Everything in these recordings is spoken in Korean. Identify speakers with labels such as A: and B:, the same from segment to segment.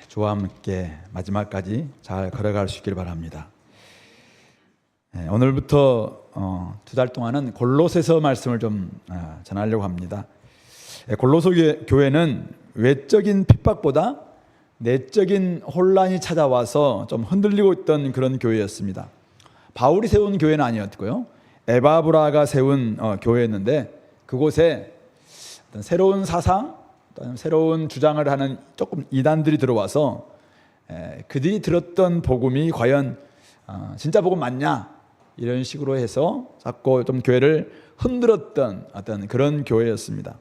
A: 주와 함께 마지막까지 잘 걸어갈 수 있기를 바랍니다. 오늘부터 2달 동안은 골로새서 말씀을 좀 전하려고 합니다. 골로새 교회는 외적인 핍박보다 내적인 혼란이 찾아와서 좀 흔들리고 있던 그런 교회였습니다. 바울이 세운 교회는 아니었고요, 에바브라가 세운 교회였는데, 그곳에 어떤 새로운 사상, 새로운 주장을 하는 조금 이단들이 들어와서 그들이 들었던 복음이 과연 진짜 복음 맞냐, 이런 식으로 해서 자꾸 좀 교회를 흔들었던 어떤 그런 교회였습니다.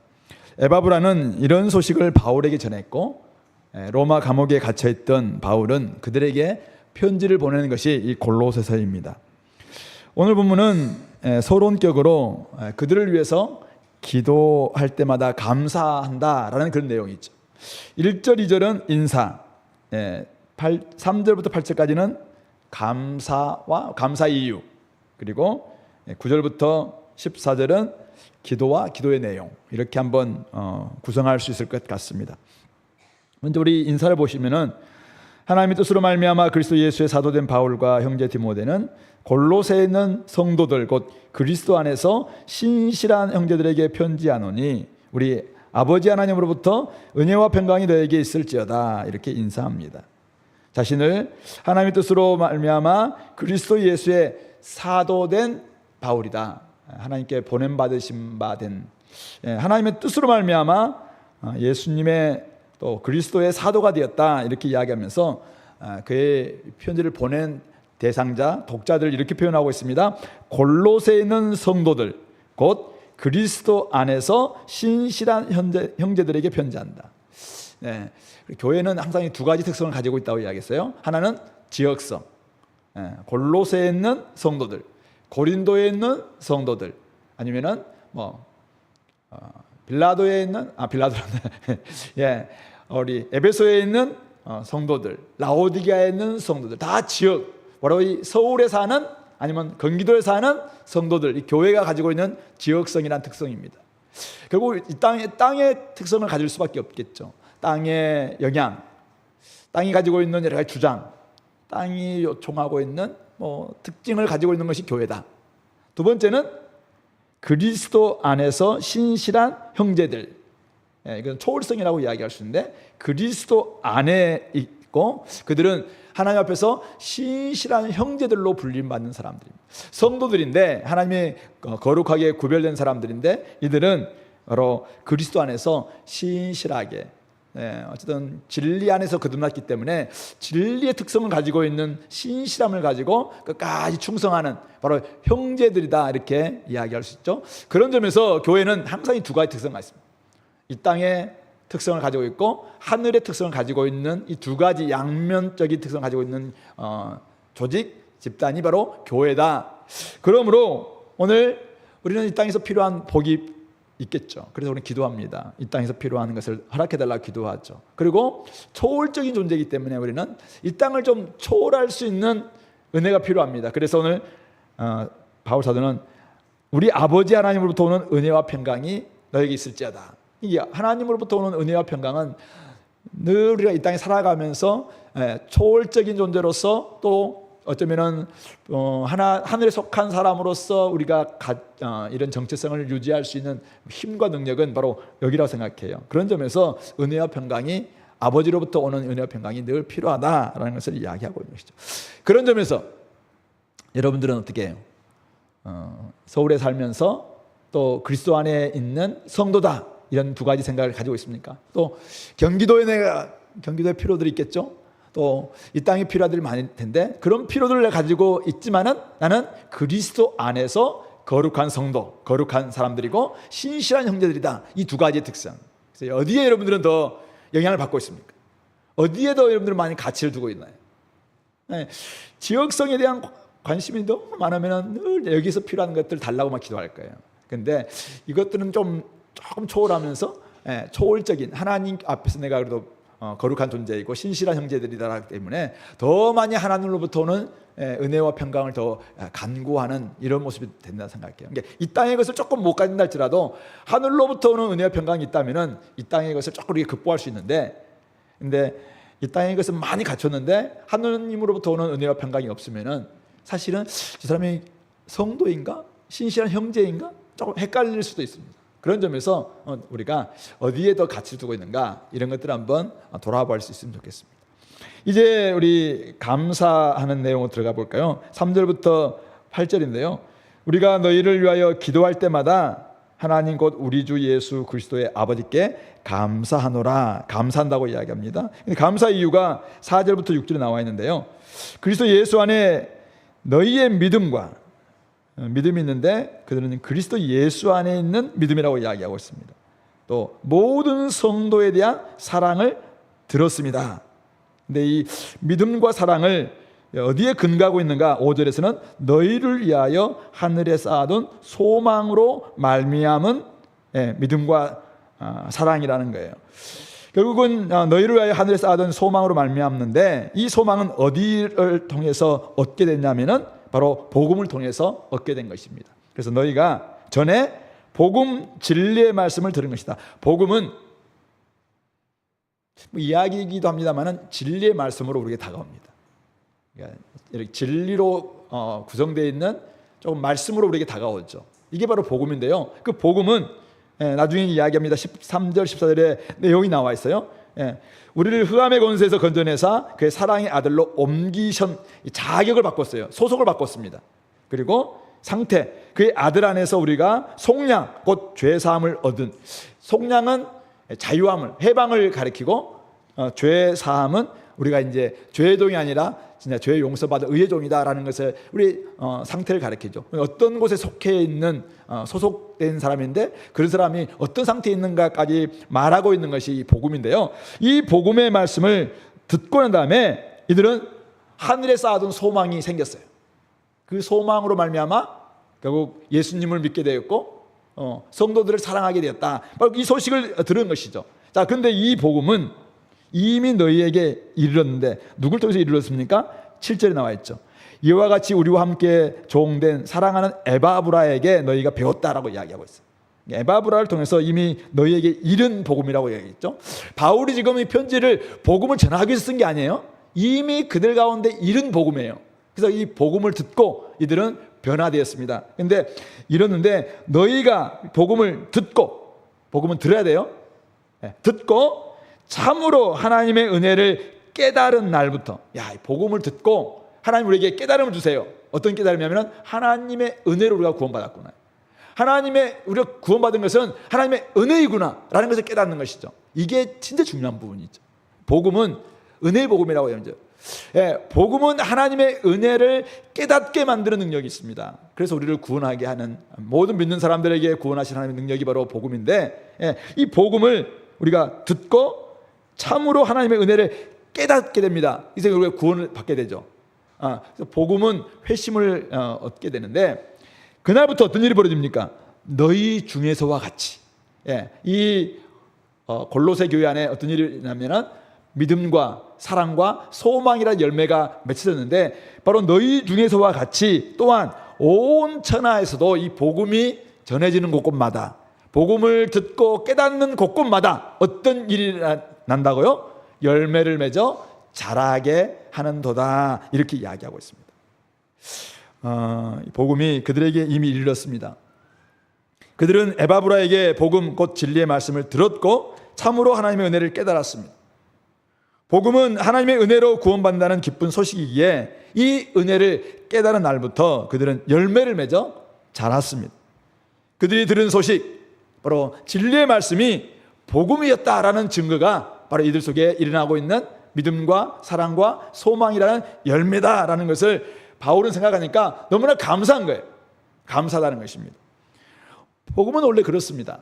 A: 에바브라는 이런 소식을 바울에게 전했고, 로마 감옥에 갇혀있던 바울은 그들에게 편지를 보내는 것이 이 골로새서입니다. 오늘 본문은 서론격으로 그들을 위해서 기도할 때마다 감사한다라는 그런 내용이 있죠. 1절, 2절은 인사, 3절부터 8절까지는 감사와 감사 이유, 그리고 9절부터 14절은 기도와 기도의 내용, 이렇게 한번 구성할 수 있을 것 같습니다. 먼저 우리 인사를 보시면은, 하나님의 뜻으로 말미암아 그리스도 예수의 사도된 바울과 형제 디모데는 골로새에 있는 성도들 곧 그리스도 안에서 신실한 형제들에게 편지하노니 우리 아버지 하나님으로부터 은혜와 평강이 너에게 있을지어다, 이렇게 인사합니다. 자신을 하나님의 뜻으로 말미암아 그리스도 예수의 사도된 바울이다, 하나님께 보냄받으신 바 된, 하나님의 뜻으로 말미암아 예수님의 또 그리스도의 사도가 되었다, 이렇게 이야기하면서 그의 편지를 보낸 대상자, 독자들 이렇게 표현하고 있습니다. 골로새에 있는 성도들 곧 그리스도 안에서 신실한 형제들에게 편지한다. 교회는 항상 이 두 가지 특성을 가지고 있다고 이야기했어요. 하나는 지역성, 골로새에 있는 성도들, 고린도에 있는 성도들, 아니면은 빌라도에 있는 우리 에베소에 있는 성도들, 라오디게아에 있는 성도들, 다 지역, 바로 이 서울에 사는 아니면 경기도에 사는 성도들, 이 교회가 가지고 있는 지역성이라는 특성입니다. 결국 이 땅의 특성을 가질 수밖에 없겠죠. 땅의 영향, 땅이 가지고 있는 여러 가지 주장, 땅이 요청하고 있는 특징을 가지고 있는 것이 교회다. 두 번째는 그리스도 안에서 신실한 형제들, 이건 초월성이라고 이야기할 수 있는데, 그리스도 안에 있고 그들은 하나님 앞에서 신실한 형제들로 불림받는 사람들입니다. 성도들인데, 하나님이 거룩하게 구별된 사람들인데, 이들은 바로 그리스도 안에서 신실하게, 어쨌든 진리 안에서 거듭났기 때문에 진리의 특성을 가지고 있는 신실함을 가지고 끝까지 충성하는 바로 형제들이다, 이렇게 이야기할 수 있죠. 그런 점에서 교회는 항상 이 두 가지 특성을 가지고 있습니다. 이 땅의 특성을 가지고 있고 하늘의 특성을 가지고 있는 이 두 가지 양면적인 특성을 가지고 있는 조직, 집단이 바로 교회다. 그러므로 오늘 우리는 이 땅에서 필요한 복이 있겠죠. 그래서 우리는 기도합니다. 이 땅에서 필요한 것을 허락해달라고 기도하죠. 그리고 초월적인 존재이기 때문에 우리는 이 땅을 좀 초월할 수 있는 은혜가 필요합니다. 그래서 오늘 바울 사도는 우리 아버지 하나님으로부터 오는 은혜와 평강이 너에게 있을지어다. 이 하나님으로부터 오는 은혜와 평강은 늘 우리가 이 땅에 살아가면서 초월적인 존재로서, 또 어쩌면은 하늘에 속한 사람으로서 우리가 이런 정체성을 유지할 수 있는 힘과 능력은 바로 여기라고 생각해요. 그런 점에서 은혜와 평강이, 아버지로부터 오는 은혜와 평강이 늘 필요하다라는 것을 이야기하고 있는 것이죠. 그런 점에서 여러분들은 어떻게 해요? 서울에 살면서 또 그리스도 안에 있는 성도다, 이런 두 가지 생각을 가지고 있습니까? 또 경기도에 필요들이 있겠죠. 또 이 땅에 필요들이 많을 텐데, 그런 필요들을 가지고 있지만은 나는 그리스도 안에서 거룩한 성도, 거룩한 사람들이고 신실한 형제들이다. 이 두 가지의 특성. 그래서 어디에 여러분들은 더 영향을 받고 있습니까? 어디에 더 여러분들은 많이 가치를 두고 있나요? 지역성에 대한 관심이 너무 많으면 늘 여기서 필요한 것들 달라고 막 기도할 거예요. 근데 이것들은 조금 초월하면서 초월적인, 하나님 앞에서 내가 그래도 거룩한 존재이고 신실한 형제들이다 때문에 더 많이 하나님으로부터 오는 은혜와 평강을 더 간구하는 이런 모습이 된다고 생각해요. 그러니까 이 땅의 것을 조금 못 가진다 할지라도 하늘로부터 오는 은혜와 평강이 있다면 이 땅의 것을 조금 우리가 극복할 수 있는데, 근데 이 땅의 것은 많이 갖췄는데 하느님으로부터 오는 은혜와 평강이 없으면은 사실은 저 사람이 성도인가? 신실한 형제인가? 조금 헷갈릴 수도 있습니다. 그런 점에서 우리가 어디에 더 가치를 두고 있는가, 이런 것들을 한번 돌아볼 수 있으면 좋겠습니다. 이제 우리 감사하는 내용으로 들어가 볼까요? 3절부터 8절인데요. 우리가 너희를 위하여 기도할 때마다 하나님 곧 우리 주 예수 그리스도의 아버지께 감사하노라. 감사한다고 이야기합니다. 감사 이유가 4절부터 6절에 나와 있는데요. 그리스도 예수 안에 너희의 믿음이 있는데 그들은 그리스도 예수 안에 있는 믿음이라고 이야기하고 있습니다. 또 모든 성도에 대한 사랑을 들었습니다. 근데 이 믿음과 사랑을 어디에 근거하고 있는가? 5절에서는 너희를 위하여 하늘에 쌓아둔 소망으로 말미암은 믿음과 사랑이라는 거예요. 결국은 너희를 위하여 하늘에 쌓아둔 소망으로 말미암는데, 이 소망은 어디를 통해서 얻게 됐냐면은 바로 복음을 통해서 얻게 된 것입니다. 그래서 너희가 전에 복음 진리의 말씀을 들은 것이다. 복음은 이야기이기도 합니다만은 진리의 말씀으로 우리에게 다가옵니다. 그러니까 이렇게 진리로 구성되어 있는 조금 말씀으로 우리에게 다가오죠. 이게 바로 복음인데요. 그 복음은 나중에 이야기합니다. 13절 14절에 내용이 나와 있어요. 우리를 흑암의 권세에서 건져내사 그의 사랑의 아들로 옮기신 자격을 바꿨어요. 소속을 바꿨습니다. 그리고 상태, 그의 아들 안에서 우리가 속량, 곧 죄사함을 얻은, 속량은 자유함을, 해방을 가리키고, 죄사함은 우리가 이제 죄의 종이 아니라 진짜 죄 용서받은 의의 종이다라는 것을 우리 상태를 가리키죠. 어떤 곳에 속해 있는 소속된 사람인데 그런 사람이 어떤 상태에 있는가까지 말하고 있는 것이 이 복음인데요. 이 복음의 말씀을 듣고 난 다음에 이들은 하늘에 쌓아둔 소망이 생겼어요. 그 소망으로 말미암아 결국 예수님을 믿게 되었고 성도들을 사랑하게 되었다. 바로 이 소식을 들은 것이죠. 자, 근데 이 복음은 이미 너희에게 이르렀는데 누굴 통해서 이르렀습니까? 7절에 나와 있죠. 이와 같이 우리와 함께 종된 사랑하는 에바브라에게 너희가 배웠다라고 이야기하고 있어요. 에바브라를 통해서 이미 너희에게 이른 복음이라고 이야기했죠. 바울이 지금 이 편지를 복음을 전하기 위해서 쓴 게 아니에요. 이미 그들 가운데 이른 복음이에요. 그래서 이 복음을 듣고 이들은 변화되었습니다. 그런데 이러는데 너희가 복음을 듣고, 복음은 들어야 돼요. 듣고 참으로 하나님의 은혜를 깨달은 날부터, 복음을 듣고 하나님 우리에게 깨달음을 주세요. 어떤 깨달음이냐면 하나님의 은혜로 우리가 구원받았구나, 하나님의 우리가 구원받은 것은 하나님의 은혜이구나 라는 것을 깨닫는 것이죠. 이게 진짜 중요한 부분이죠. 복음은 은혜의 복음이라고 해요. 복음은 하나님의 은혜를 깨닫게 만드는 능력이 있습니다. 그래서 우리를 구원하게 하는, 모든 믿는 사람들에게 구원하신 하나님의 능력이 바로 복음인데, 이 복음을 우리가 듣고 참으로 하나님의 은혜를 깨닫게 됩니다. 이제 우리가 구원을 받게 되죠. 복음은 회심을 얻게 되는데, 그날부터 어떤 일이 벌어집니까? 너희 중에서와 같이. 이 골로새 교회 안에 어떤 일이 있냐면 믿음과 사랑과 소망이라는 열매가 맺혀졌는데, 바로 너희 중에서와 같이 또한 온 천하에서도 이 복음이 전해지는 곳곳마다, 복음을 듣고 깨닫는 곳곳마다 어떤 일이 난다고요? 열매를 맺어 자라게 하는도다, 이렇게 이야기하고 있습니다. 복음이 그들에게 이미 이르렀습니다. 그들은 에바브라에게 복음 곧 진리의 말씀을 들었고 참으로 하나님의 은혜를 깨달았습니다. 복음은 하나님의 은혜로 구원받는다는 기쁜 소식이기에 이 은혜를 깨달은 날부터 그들은 열매를 맺어 자랐습니다. 그들이 들은 소식, 바로 진리의 말씀이 복음이었다라는 증거가 바로 이들 속에 일어나고 있는 믿음과 사랑과 소망이라는 열매다라는 것을 바울은 생각하니까 너무나 감사한 거예요. 감사하다는 것입니다. 복음은 원래 그렇습니다.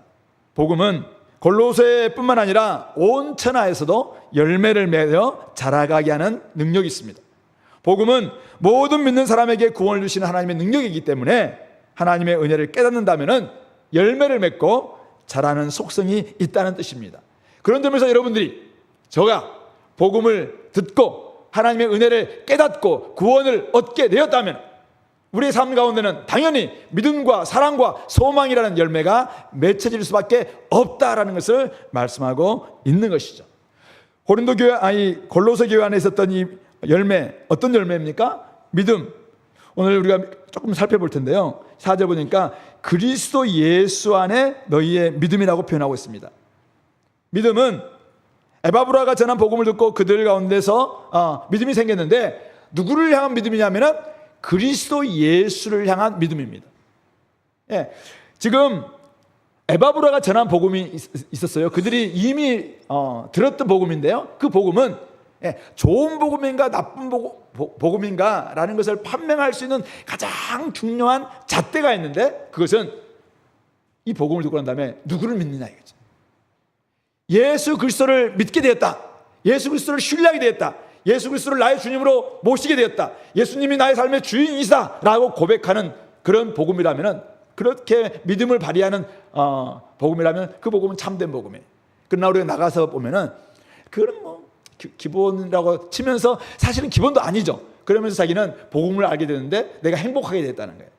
A: 복음은 골로새뿐만 아니라 온 천하에서도 열매를 맺어 자라가게 하는 능력이 있습니다. 복음은 모든 믿는 사람에게 구원을 주시는 하나님의 능력이기 때문에 하나님의 은혜를 깨닫는다면 열매를 맺고 자라는 속성이 있다는 뜻입니다. 그런 점에서 여러분들이, 저가 복음을 듣고 하나님의 은혜를 깨닫고 구원을 얻게 되었다면 우리의 삶 가운데는 당연히 믿음과 사랑과 소망이라는 열매가 맺혀질 수밖에 없다라는 것을 말씀하고 있는 것이죠. 고린도 교회, 골로새 교회 안에 있었던 이 열매, 어떤 열매입니까? 믿음. 오늘 우리가 조금 살펴볼 텐데요. 4절 보니까 그리스도 예수 안에 너희의 믿음이라고 표현하고 있습니다. 믿음은 에바브라가 전한 복음을 듣고 그들 가운데서 믿음이 생겼는데, 누구를 향한 믿음이냐면은 그리스도 예수를 향한 믿음입니다. 예, 지금 에바브라가 전한 복음이 있었어요. 그들이 이미 들었던 복음인데요. 그 복음은 좋은 복음인가 나쁜 복음인가 라는 것을 판명할 수 있는 가장 중요한 잣대가 있는데, 그것은 이 복음을 듣고 난 다음에 누구를 믿느냐 이거죠. 예수 그리스도를 믿게 되었다, 예수 그리스도를 신뢰하게 되었다, 예수 그리스도를 나의 주님으로 모시게 되었다, 예수님이 나의 삶의 주인이시다 라고 고백하는 그런 복음이라면, 그렇게 믿음을 발휘하는 복음이라면 그 복음은 참된 복음이에요. 그러나 우리가 나가서 보면은 그런 기본이라고 치면서 사실은 기본도 아니죠. 그러면서 자기는 복음을 알게 되는데 내가 행복하게 됐다는 거예요.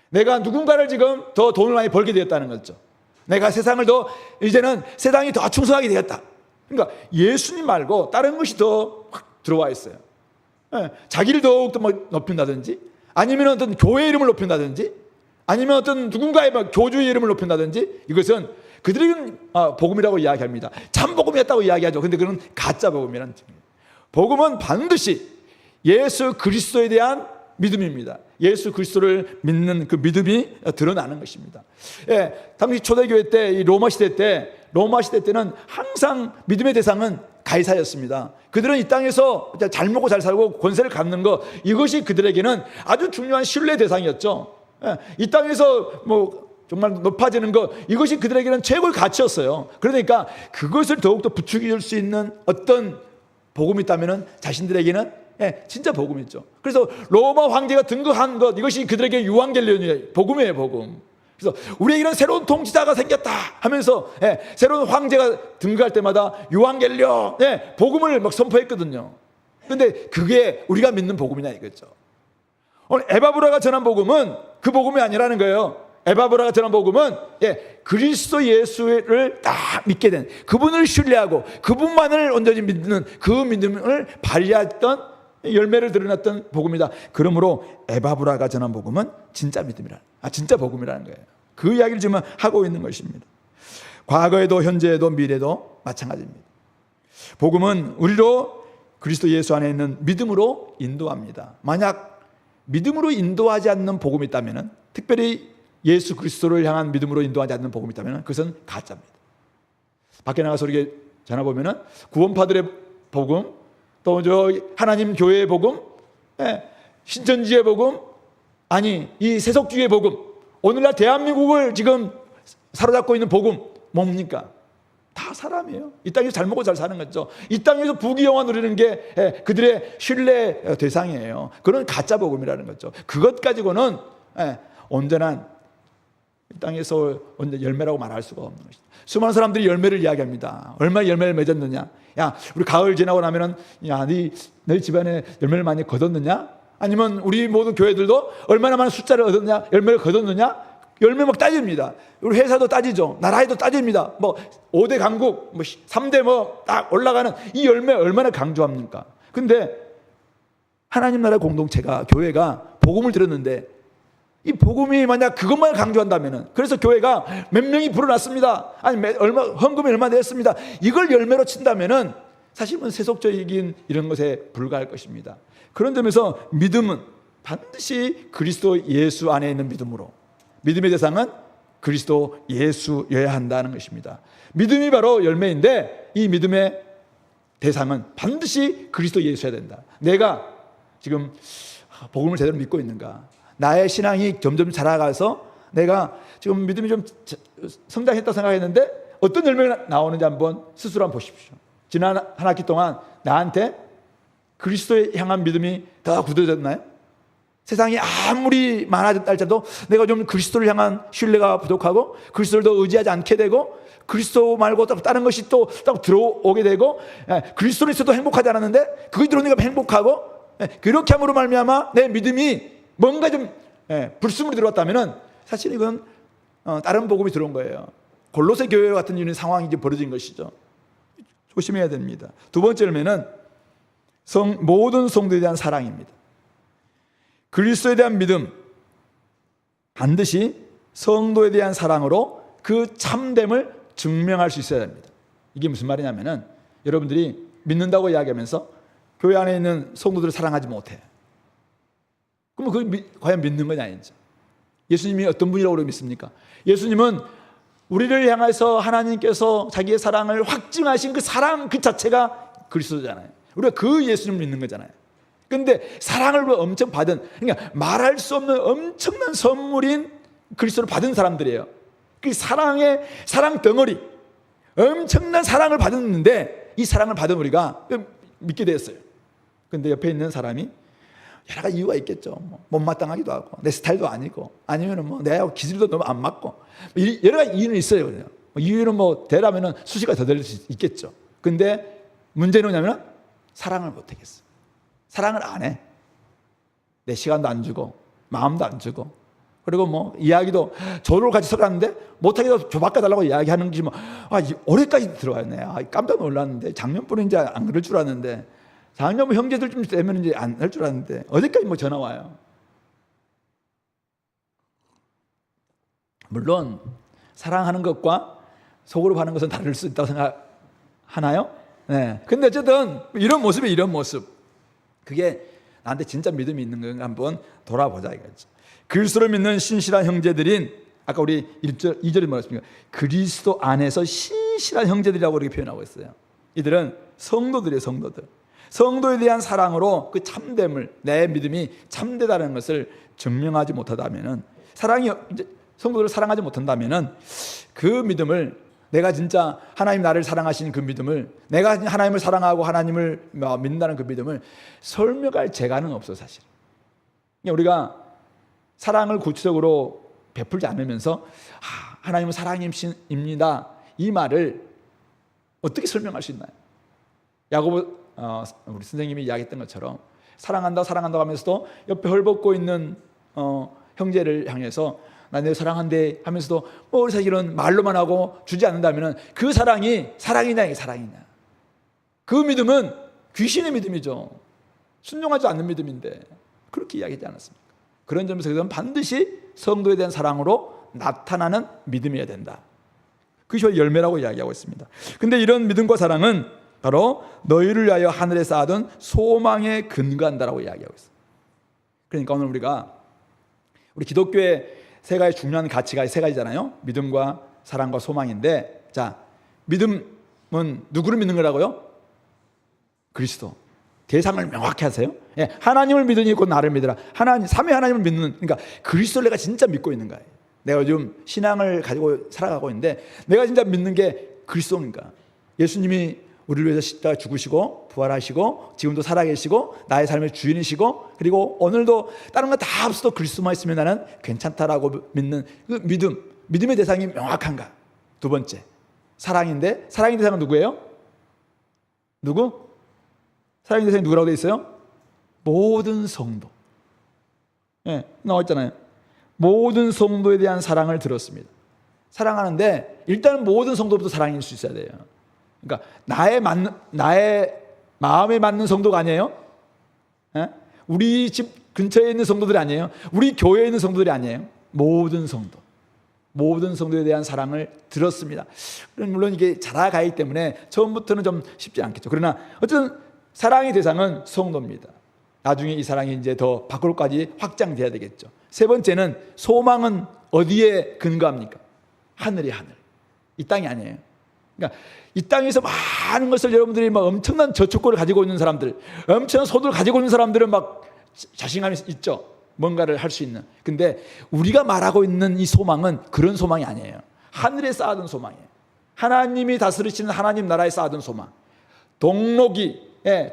A: 내가 누군가를 지금 더 돈을 많이 벌게 되었다는 거죠. 내가 세상을 더, 이제는 세상이 더 충성하게 되었다. 그러니까 예수님 말고 다른 것이 더 확 들어와 있어요. 자기를 더욱더 높인다든지, 아니면 어떤 교회 이름을 높인다든지, 아니면 어떤 누군가의 교주의 이름을 높인다든지, 이것은 그들은 복음이라고 이야기합니다. 참 복음이었다고 이야기하죠. 근데 그건 가짜 복음이라는 뜻입니다. 복음은 반드시 예수 그리스도에 대한 믿음입니다. 예수 그리스도를 믿는 그 믿음이 드러나는 것입니다. 예, 당시 초대교회 때, 이 로마 시대 때는 항상 믿음의 대상은 가이사였습니다. 그들은 이 땅에서 잘 먹고 잘 살고 권세를 갖는 것, 이것이 그들에게는 아주 중요한 신뢰 대상이었죠. 예, 이 땅에서 정말 높아지는 것, 이것이 그들에게는 최고의 가치였어요. 그러니까 그것을 더욱더 부추겨 줄 수 있는 어떤 복음이 있다면 자신들에게는 진짜 복음이죠. 그래서 로마 황제가 등극한 것, 이것이 그들에게 유앙겔리온이에요. 복음이에요, 복음. 그래서 우리에게는 새로운 통치자가 생겼다 하면서 새로운 황제가 등극할 때마다 유앙겔리온, 복음을 선포했거든요. 그런데 그게 우리가 믿는 복음이냐 이거죠. 오늘 에바브라가 전한 복음은 그 복음이 아니라는 거예요. 에바브라가 전한 복음은 그리스도 예수를 딱 믿게 된, 그분을 신뢰하고 그분만을 온전히 믿는 그 믿음을 발휘했던 열매를 드러냈던 복음이다. 그러므로 에바브라가 전한 복음은 진짜 믿음이라, 진짜 복음이라는 거예요. 그 이야기를 지금 하고 있는 것입니다. 과거에도 현재에도 미래도 마찬가지입니다. 복음은 우리로 그리스도 예수 안에 있는 믿음으로 인도합니다. 만약 믿음으로 인도하지 않는 복음이 있다면, 특별히 예수 그리스도를 향한 믿음으로 인도하지 않는 복음이 있다면 그것은 가짜입니다. 밖에 나가서 우리가 전화 보면은 구원파들의 복음, 또 하나님 교회의 복음, 신천지의 복음, 이 세속주의의 복음, 오늘날 대한민국을 지금 사로잡고 있는 복음 뭡니까? 다 사람이에요. 이 땅에서 잘 먹고 잘 사는 거죠. 이 땅에서 부귀영화 누리는 게 그들의 신뢰 대상이에요. 그건 가짜 복음이라는 거죠. 그것 가지고는 온전한 이 땅에서 열매라고 말할 수가 없는 것이다. 수많은 사람들이 열매를 이야기합니다. 얼마나 열매를 맺었느냐? 야, 우리 가을 지나고 나면은, 야, 너희 집안에 열매를 많이 거뒀느냐? 아니면 우리 모든 교회들도 얼마나 많은 숫자를 얻었냐? 열매를 거뒀느냐? 열매 막 따집니다. 우리 회사도 따지죠. 나라에도 따집니다. 5대 강국, 3대 딱 올라가는 이 열매 얼마나 강조합니까? 근데 하나님 나라 공동체가, 교회가 복음을 들었는데, 이 복음이 만약 그것만 강조한다면은, 그래서 교회가 몇 명이 불어났습니다, 헌금이 얼마 냈습니다, 이걸 열매로 친다면은 사실은 세속적인 이런 것에 불과할 것입니다. 그런 점에서 믿음은 반드시 그리스도 예수 안에 있는 믿음으로, 믿음의 대상은 그리스도 예수여야 한다는 것입니다. 믿음이 바로 열매인데, 이 믿음의 대상은 반드시 그리스도 예수여야 된다. 내가 지금 복음을 제대로 믿고 있는가? 나의 신앙이 점점 자라가서 내가 지금 믿음이 좀 성장했다 생각했는데 어떤 열매가 나오는지 한번 스스로 한번 보십시오. 지난 한 학기 동안 나한테 그리스도에 향한 믿음이 더 굳어졌나요? 세상이 아무리 많아졌다 할지라도 내가 좀 그리스도를 향한 신뢰가 부족하고 그리스도를 더 의지하지 않게 되고, 그리스도 말고 또 다른 것이 또 들어오게 되고, 그리스도로 있어도 행복하지 않았는데 그게 들어오니까 행복하고, 그렇게 함으로 말미암아 내 믿음이 뭔가 좀 불순물이 들어왔다면은 사실 이건 다른 복음이 들어온 거예요. 골로새 교회 같은 이런 상황이 이제 벌어진 것이죠. 조심해야 됩니다. 두 번째로는 모든 성도에 대한 사랑입니다. 그리스도에 대한 믿음, 반드시 성도에 대한 사랑으로 그 참됨을 증명할 수 있어야 됩니다. 이게 무슨 말이냐면은 여러분들이 믿는다고 이야기하면서 교회 안에 있는 성도들을 사랑하지 못해. 그러면 그게 과연 믿는 거냐 아니죠? 예수님이 어떤 분이라고 믿습니까? 예수님은 우리를 향해서 하나님께서 자기의 사랑을 확증하신 그 사랑 그 자체가 그리스도잖아요. 우리가 그 예수님을 믿는 거잖아요. 그런데 사랑을 엄청 받은, 그러니까 말할 수 없는 엄청난 선물인 그리스도를 받은 사람들이에요. 그 사랑의 사랑 덩어리, 엄청난 사랑을 받았는데 이 사랑을 받은 우리가 믿게 되었어요. 그런데 옆에 있는 사람이 여러 가지 이유가 있겠죠. 못마땅하기도 하고 내 스타일도 아니고 아니면은 내가 기질도 너무 안 맞고 여러 가지 이유는 있어요. 그냥 이유는 대라면은 수시가 더 될 수 있겠죠. 근데 문제는 뭐냐면 사랑을 못 하겠어. 사랑을 안 해. 내 시간도 안 주고 마음도 안 주고 그리고 이야기도 저를 같이 서갔는데 못하게 저 바꿔달라고 이야기하는 게 올해까지 들어왔네. 깜짝 놀랐는데 작년부는 이제 안 그럴 줄 알았는데 작년 형제들 좀 되면 이제 안 할 줄 알았는데 어제까지 전화 와요. 물론 사랑하는 것과 속으로 하는 것은 다를 수 있다고 생각하나요? 네. 근데 어쨌든 이런 모습이 이런 모습. 그게 나한테 진짜 믿음이 있는 건가 한번 돌아보자 이거죠. 그리스도를 믿는 신실한 형제들인 아까 우리 2절에 말했습니다. 그리스도 안에서 신실한 형제들이라고 이렇게 표현하고 있어요. 이들은 성도들이에요. 성도에 대한 사랑으로 그 참됨을 내 믿음이 참되다는 것을 증명하지 못하다면은 성도들을 사랑하지 못한다면은 그 믿음을 내가 진짜 하나님 나를 사랑하신 그 믿음을 내가 하나님을 사랑하고 하나님을 믿는다는 그 믿음을 설명할 재간은 없어 사실. 우리가 사랑을 구체적으로 베풀지 않으면서 하나님은 사랑입니다 이 말을 어떻게 설명할 수 있나요? 야고보 우리 선생님이 이야기했던 것처럼 사랑한다고 하면서도 옆에 헐벗고 있는 형제를 향해서 나 내 사랑한대 하면서도 우리 사실은 말로만 하고 주지 않는다면 그 사랑이 사랑이냐 이게 사랑이냐. 그 믿음은 귀신의 믿음이죠. 순종하지 않는 믿음인데 그렇게 이야기하지 않았습니까? 그런 점에서 그건 반드시 성도에 대한 사랑으로 나타나는 믿음이어야 된다. 그것이 열매라고 이야기하고 있습니다. 근데 이런 믿음과 사랑은 바로 너희를 위하여 하늘에 쌓아둔 소망에 근거한다라고 이야기하고 있어요. 그러니까 오늘 우리 기독교의 세 가지 중요한 가치가 세 가지잖아요. 믿음과 사랑과 소망인데, 자, 믿음은 누구를 믿는 거라고요? 그리스도. 대상을 명확히 하세요. 예, 하나님을 믿으니 곧 나를 믿으라. 삼위 하나님을 믿는, 그러니까 그리스도를 내가 진짜 믿고 있는 거예요. 내가 요즘 신앙을 가지고 살아가고 있는데 내가 진짜 믿는 게 그리스도인가? 예수님이 우리를 위해서 십자가에 죽으시고 부활하시고 지금도 살아계시고 나의 삶의 주인이시고 그리고 오늘도 다른 거 다 없어도 그리스도만 있으면 나는 괜찮다라고 믿는 그 믿음의 대상이 명확한가? 두 번째, 사랑인데 사랑의 대상은 누구예요? 누구? 사랑의 대상이 누구라고 되어 있어요? 모든 성도. 예, 나와 있잖아요. 모든 성도에 대한 사랑을 들었습니다. 사랑하는데 일단 모든 성도부터 사랑일 수 있어야 돼요. 그러니까 나의 마음에 맞는 성도가 아니에요. 예? 우리 집 근처에 있는 성도들이 아니에요. 우리 교회에 있는 성도들이 아니에요. 모든 성도에 대한 사랑을 들었습니다. 물론 이게 자라가기 때문에 처음부터는 좀 쉽지 않겠죠. 그러나 어쨌든 사랑의 대상은 성도입니다. 나중에 이 사랑이 이제 더 밖으로까지 확장돼야 되겠죠. 세 번째는 소망은 어디에 근거합니까? 하늘이 하늘. 이 땅이 아니에요. 그러니까 이 땅에서 많은 것을 여러분들이 막 엄청난 저축고를 가지고 있는 사람들, 엄청난 소득을 가지고 있는 사람들은 막 자신감이 있죠. 뭔가를 할 수 있는. 근데 우리가 말하고 있는 이 소망은 그런 소망이 아니에요. 하늘에 쌓아둔 소망이에요. 하나님이 다스리시는 하나님 나라에 쌓아둔 소망. 동록이,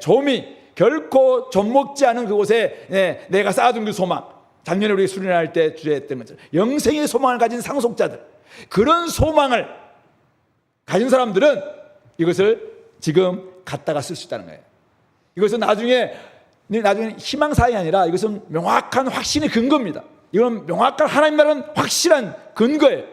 A: 조미, 결코 젖먹지 않은 그곳에 내가 쌓아둔 그 소망. 작년에 우리 수련할 때 주제했던 것처럼 영생의 소망을 가진 상속자들, 그런 소망을 가진 사람들은 이것을 지금 갖다가 쓸 수 있다는 거예요. 이것은 나중에 희망사항이 아니라 이것은 명확한 확신의 근거입니다. 이건 명확한 하나님 나라는 확실한 근거예요.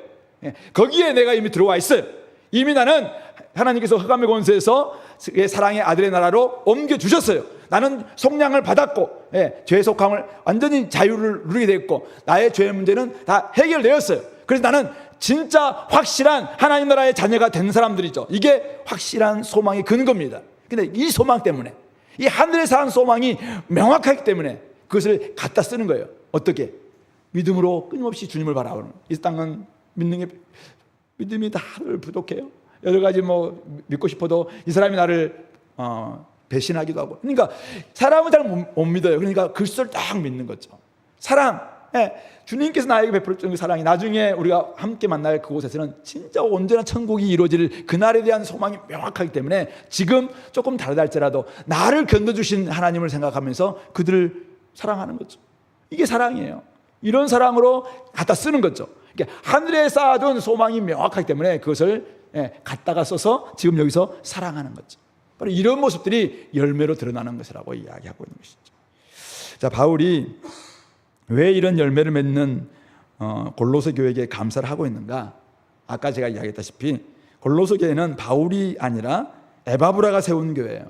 A: 거기에 내가 이미 들어와 있어요. 이미 나는 하나님께서 흑암의 권세에서 사랑의 아들의 나라로 옮겨주셨어요. 나는 속량을 받았고 죄의 속함을 완전히 자유를 누리게 됐고 나의 죄의 문제는 다 해결되었어요. 그래서 나는 진짜 확실한 하나님 나라의 자녀가 된 사람들이죠. 이게 확실한 소망의 근거입니다. 근데 이 소망 때문에, 이 하늘에 사는 소망이 명확하기 때문에 그것을 갖다 쓰는 거예요. 어떻게? 믿음으로 끊임없이 주님을 바라보는. 이 땅은 믿는 게 믿음이 다들 부족해요. 여러 가지 믿고 싶어도 이 사람이 나를 배신하기도 하고. 그러니까 사람은 잘 못 믿어요. 그러니까 그리스도를 딱 믿는 거죠. 사랑, 주님께서 나에게 베풀 그 사랑이 나중에 우리가 함께 만날 그곳에서는 진짜 온전한 천국이 이루어질 그날에 대한 소망이 명확하기 때문에 지금 조금 다르다 할지라도 나를 견뎌주신 하나님을 생각하면서 그들을 사랑하는 거죠. 이게 사랑이에요. 이런 사랑으로 갖다 쓰는 거죠. 그러니까 하늘에 쌓아둔 소망이 명확하기 때문에 그것을 갖다가 써서 지금 여기서 사랑하는 거죠. 바로 이런 모습들이 열매로 드러나는 것이라고 이야기하고 있는 것이죠. 자, 바울이 왜 이런 열매를 맺는 골로새 교회에게 감사를 하고 있는가? 아까 제가 이야기했다시피 골로새 교회는 바울이 아니라 에바브라가 세운 교회예요.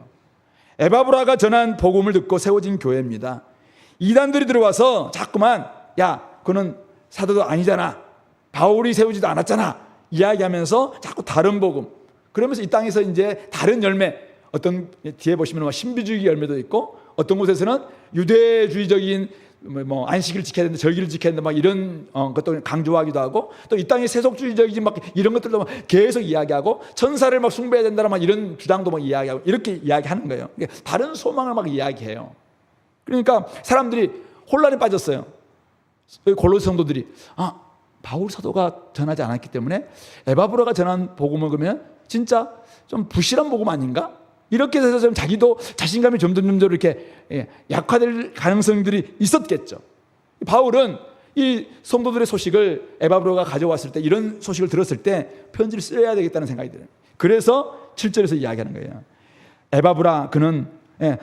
A: 에바브라가 전한 복음을 듣고 세워진 교회입니다. 이단들이 들어와서 자꾸만 야, 그는 사도도 아니잖아, 바울이 세우지도 않았잖아 이야기하면서 자꾸 다른 복음, 그러면서 이 땅에서 이제 다른 열매, 어떤 뒤에 보시면 신비주의 열매도 있고 어떤 곳에서는 유대주의적인 안식일을 지켜야 된다, 절기를 지켜야 된다, 이런 것도 강조하기도 하고, 또 이 땅의 세속주의적인 이런 것들도 계속 이야기하고, 천사를 숭배해야 된다, 이런 주장도 이야기하고, 이렇게 이야기하는 거예요. 다른 소망을 이야기해요. 그러니까 사람들이 혼란에 빠졌어요. 골로새 성도들이 바울 사도가 전하지 않았기 때문에 에바브라가 전한 복음을 그러면 진짜 좀 부실한 복음 아닌가? 이렇게 해서 좀 자기도 자신감이 점점 이렇게 약화될 가능성들이 있었겠죠. 바울은 이 성도들의 소식을 에바브라가 가져왔을 때, 이런 소식을 들었을 때 편지를 써야 되겠다는 생각이 들어요. 그래서 7절에서 이야기하는 거예요. 에바브라, 그는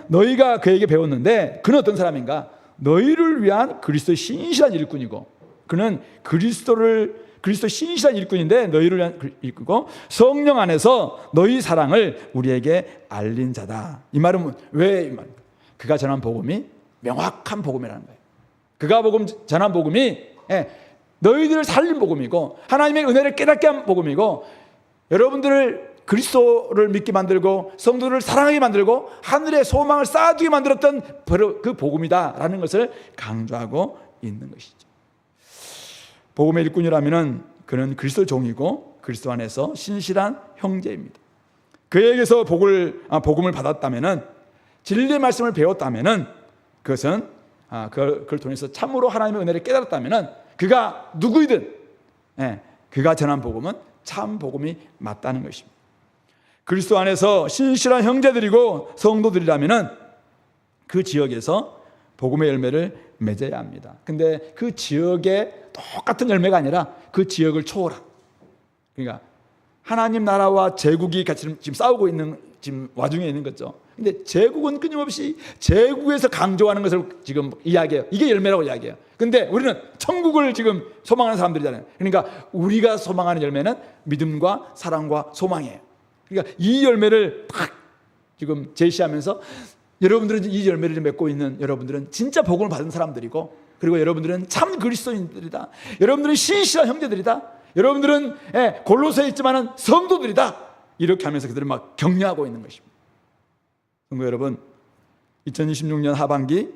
A: 너희가 그에게 배웠는데 그는 어떤 사람인가? 너희를 위한 그리스도의 신실한 일꾼이고, 그는 그리스도 신실한 일꾼인데 너희를 위한 일꾼이고 성령 안에서 너희 사랑을 우리에게 알린 자다. 이 말은 왜? 그가 전한 복음이 명확한 복음이라는 거예요. 그가 전한 복음이 너희들을 살린 복음이고 하나님의 은혜를 깨닫게 한 복음이고, 여러분들을 그리스도를 믿게 만들고 성도를 사랑하게 만들고 하늘의 소망을 쌓아두게 만들었던 바로 그 복음이다라는 것을 강조하고 있는 것이죠. 복음의 일꾼이라면 그는 그리스도 종이고 그리스도 안에서 신실한 형제입니다. 그에게서 복음을 받았다면, 진리의 말씀을 배웠다면, 그것은 그걸 통해서 참으로 하나님의 은혜를 깨달았다면 그가 누구이든 그가 전한 복음은 참 복음이 맞다는 것입니다. 그리스도 안에서 신실한 형제들이고 성도들이라면 그 지역에서 복음의 열매를 맺어야 합니다. 근데 그 지역에 똑같은 열매가 아니라 그 지역을 초월한, 그러니까 하나님 나라와 제국이 같이 지금 싸우고 있는 지금 와중에 있는 거죠. 근데 제국은 끊임없이 제국에서 강조하는 것을 지금 이야기해요. 이게 열매라고 이야기해요. 근데 우리는 천국을 지금 소망하는 사람들이잖아요. 그러니까 우리가 소망하는 열매는 믿음과 사랑과 소망이에요. 그러니까 이 열매를 팍 지금 제시하면서 여러분들은 이 열매를 맺고 있는 여러분들은 진짜 복음을 받은 사람들이고, 그리고 여러분들은 참 그리스도인들이다. 여러분들은 신실한 형제들이다. 여러분들은 골로새에 있지만은 성도들이다. 이렇게 하면서 그들을 격려하고 있는 것입니다. 성도 여러분, 2026년 하반기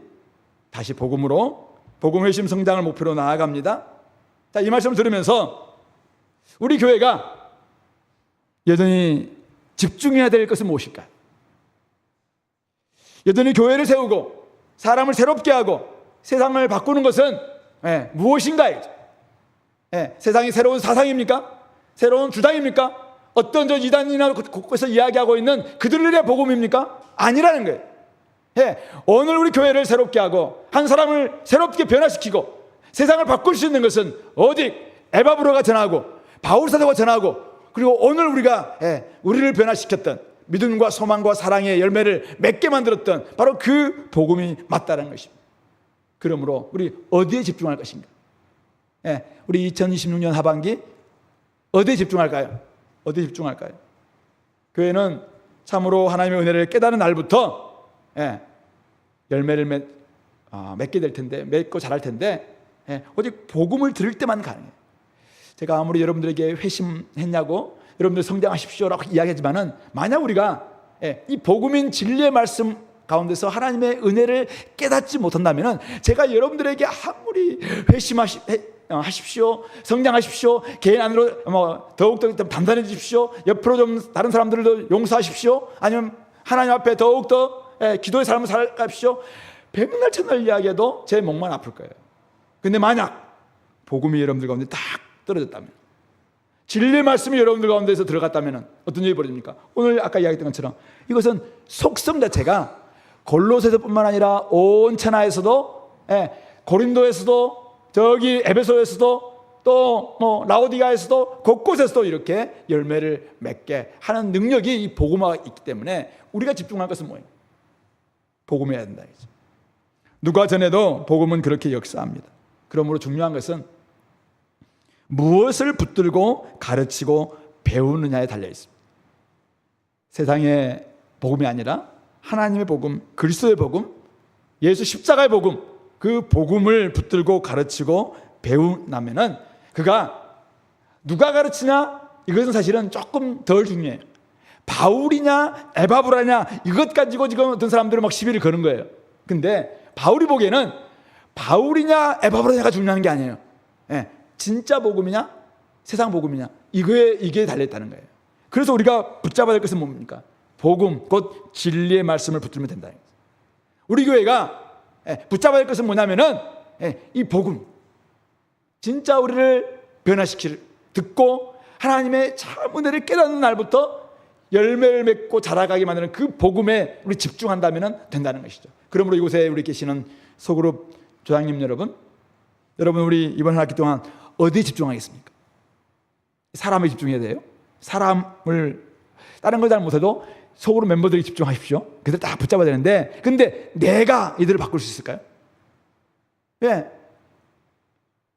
A: 다시 복음으로, 복음 회심 성장을 목표로 나아갑니다. 자, 이 말씀을 들으면서 우리 교회가 여전히 집중해야 될 것은 무엇일까요? 여전히 교회를 세우고 사람을 새롭게 하고 세상을 바꾸는 것은 무엇인가요? 세상이 새로운 사상입니까? 새로운 주장입니까? 어떤 이단이나 곳곳에서 이야기하고 있는 그들의 복음입니까? 아니라는 거예요. 오늘 우리 교회를 새롭게 하고 한 사람을 새롭게 변화시키고 세상을 바꿀 수 있는 것은 오직 에바브라가 전하고 바울 사도가 전하고, 그리고 오늘 우리를 변화시켰던 믿음과 소망과 사랑의 열매를 맺게 만들었던 바로 그 복음이 맞다는 것입니다. 그러므로 우리 어디에 집중할 것인가? 우리 2026년 하반기 어디에 집중할까요? 어디에 집중할까요? 교회는 참으로 하나님의 은혜를 깨달은 날부터 열매를 맺게 될 텐데, 맺고 자랄 텐데, 오직 복음을 들을 때만 가능해요. 제가 아무리 여러분들에게 회심했냐고, 여러분들 성장하십시오라고 이야기하지만은, 만약 우리가 이 복음인 진리의 말씀 가운데서 하나님의 은혜를 깨닫지 못한다면은, 제가 여러분들에게 아무리 하십시오, 성장하십시오, 개인 안으로 더욱더 단단해지십시오, 옆으로 좀 다른 사람들도 용서하십시오, 아니면 하나님 앞에 더욱더 기도의 삶을 살아가십시오, 백날 천날 이야기해도 제 목만 아플 거예요. 근데 만약 복음이 여러분들 가운데 딱 떨어졌다면, 진리의 말씀이 여러분들 가운데서 들어갔다면 어떤 일이 벌어집니까? 오늘 아까 이야기했던 것처럼 이것은 속성 자체가 골로새서뿐만 아니라 온 천하에서도, 고린도에서도, 저기 에베소에서도, 또 라오디가에서도, 곳곳에서도 이렇게 열매를 맺게 하는 능력이 이 복음화가 있기 때문에 우리가 집중할 것은 뭐예요? 복음해야 된다. 누가 전에도 복음은 그렇게 역사합니다. 그러므로 중요한 것은 무엇을 붙들고 가르치고 배우느냐에 달려 있습니다. 세상의 복음이 아니라 하나님의 복음, 그리스도의 복음, 예수 십자가의 복음, 그 복음을 붙들고 가르치고 배우나면은 그가 누가 가르치냐, 이것은 사실은 조금 덜 중요해요. 바울이냐 에바브라냐 이것 가지고 지금 어떤 사람들은 막 시비를 거는 거예요. 근데 바울이 보기에는 바울이냐 에바브라냐가 중요한 게 아니에요. 진짜 복음이냐 세상 복음이냐 이게 달려있다는 거예요. 그래서 우리가 붙잡아야 될 것은 뭡니까? 복음, 곧 진리의 말씀을 붙들면 된다. 우리 교회가 붙잡아야 될 것은 뭐냐면은 이 복음, 진짜 우리를 변화시킬, 듣고 하나님의 참 은혜를 깨닫는 날부터 열매를 맺고 자라가게 만드는 그 복음에 우리 집중한다면 된다는 것이죠. 그러므로 이곳에 우리 계시는 소그룹 조장님 여러분 우리 이번 한 학기 동안 어디에 집중하겠습니까? 사람에 집중해야 돼요. 사람을 다른 걸 잘 못해도 소그룹 멤버들이 집중하십시오. 그들 딱 붙잡아야 되는데, 근데 내가 이들을 바꿀 수 있을까요?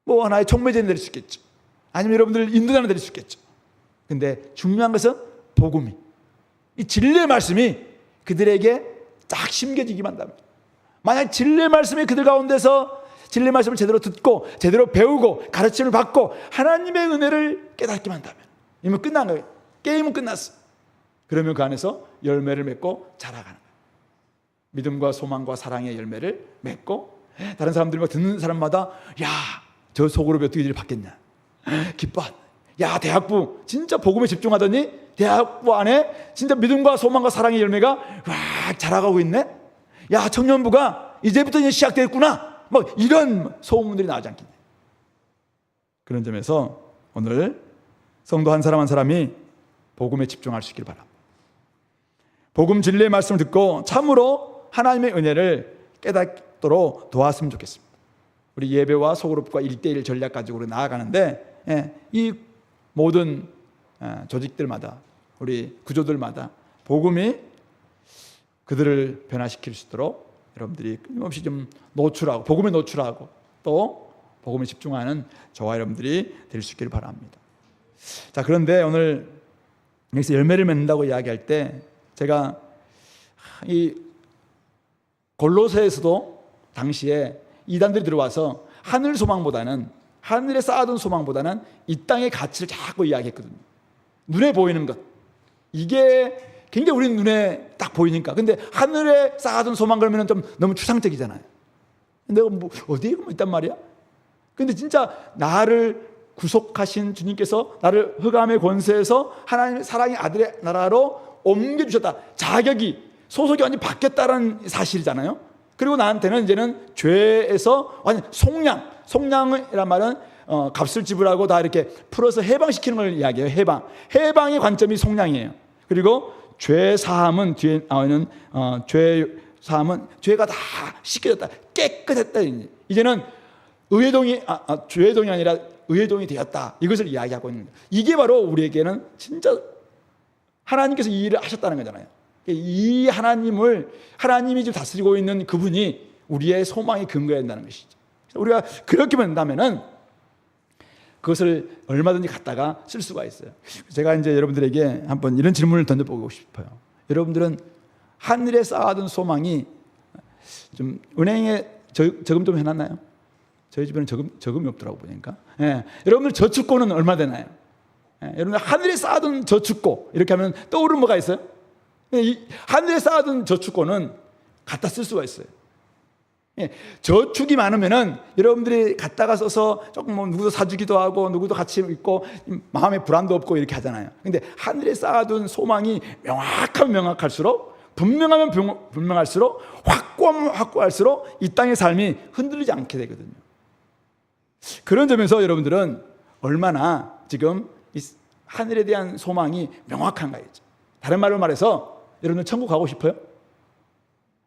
A: 뭐 하나의 총매제는 될 수 있겠죠. 아니면 여러분들 인도자는 될 수 있겠죠. 근데 중요한 것은 복음이, 이 진리의 말씀이 그들에게 딱 심겨지기만 한다면, 만약 진리의 말씀이 그들 가운데서 진리의 말씀을 제대로 듣고 제대로 배우고 가르침을 받고 하나님의 은혜를 깨닫기만 한다면 이미 끝난 거예요. 게임은 끝났어. 그러면 그 안에서 열매를 맺고 자라가는 거예요. 믿음과 소망과 사랑의 열매를 맺고, 다른 사람들이 듣는 사람마다 야, 저 소그룹이 어떻게 일을 받겠냐, 기뻐. 야, 대학부 진짜 복음에 집중하더니 대학부 안에 진짜 믿음과 소망과 사랑의 열매가 와 자라가고 있네. 야, 청년부가 이제부터 이제 시작됐구나. 뭐 이런 소문들이 나오지 않겠냐. 그런 점에서 오늘 성도 한 사람 한 사람이 복음에 집중할 수 있기를 바랍니다. 복음 진리의 말씀을 듣고 참으로 하나님의 은혜를 깨닫도록 도왔으면 좋겠습니다. 우리 예배와 소그룹과 1:1 전략 가지고 우리 나아가는데, 이 모든 조직들마다, 우리 구조들마다 복음이 그들을 변화시킬 수 있도록 여러분들이 끊임없이 좀 노출하고, 복음에 노출하고 또 복음에 집중하는 저와 여러분들이 될 수 있기를 바랍니다. 자, 그런데 오늘 여기서 열매를 맺는다고 이야기할 때 제가 이 골로새에서도 당시에 이단들이 들어와서 하늘 소망보다는, 하늘에 쌓아둔 소망보다는 이 땅의 가치를 자꾸 이야기했거든요. 눈에 보이는 것, 이게 굉장히 우리 눈에 딱 보이니까. 근데 하늘에 쌓아둔 소망 그러면 좀 너무 추상적이잖아요. 내가 뭐 어디에 있단 말이야? 근데 진짜 나를 구속하신 주님께서 나를 흑암의 권세에서 하나님의 사랑의 아들의 나라로 옮겨주셨다. 자격이, 소속이 완전히 바뀌었다는 사실이잖아요. 그리고 나한테는 이제는 죄에서 완전 속량이란 말은 값을 지불하고 다 이렇게 풀어서 해방시키는 걸 이야기해요. 해방의 관점이 속량이에요. 그리고 죄 사함은 뒤에 나오는 죄 사함은 죄가 다 씻겨졌다, 깨끗했다. 이제는 죄동이 아니라 의회동이 되었다. 이것을 이야기하고 있는 거예요. 이게 바로 우리에게는 진짜 하나님께서 이 일을 하셨다는 거잖아요. 이 하나님이 지금 다스리고 있는 그분이 우리의 소망의 근거야 된다는 것이죠. 우리가 그렇게 본다면은 그것을 얼마든지 갖다가 쓸 수가 있어요. 제가 이제 여러분들에게 한번 이런 질문을 던져보고 싶어요. 여러분들은 하늘에 쌓아둔 소망이 좀 은행에 저금 좀 해놨나요? 저희 집에는 저금이 없더라고 보니까. 예. 여러분들 저축고는 얼마 되나요? 예. 여러분들 하늘에 쌓아둔 저축고 이렇게 하면 떠오르는 뭐가 있어요? 이 하늘에 쌓아둔 저축고는 갖다 쓸 수가 있어요. 예. 저축이 많으면은 여러분들이 갖다가 써서 조금 뭐 누구도 사주기도 하고 누구도 같이 있고 마음에 불안도 없고 이렇게 하잖아요. 근데 하늘에 쌓아둔 소망이 명확하면 명확할수록, 분명하면 분명할수록, 확고하면 확고할수록 이 땅의 삶이 흔들리지 않게 되거든요. 그런 점에서 여러분들은 얼마나 지금 이 하늘에 대한 소망이 명확한가 했죠. 다른 말로 말해서 여러분들 천국 가고 싶어요?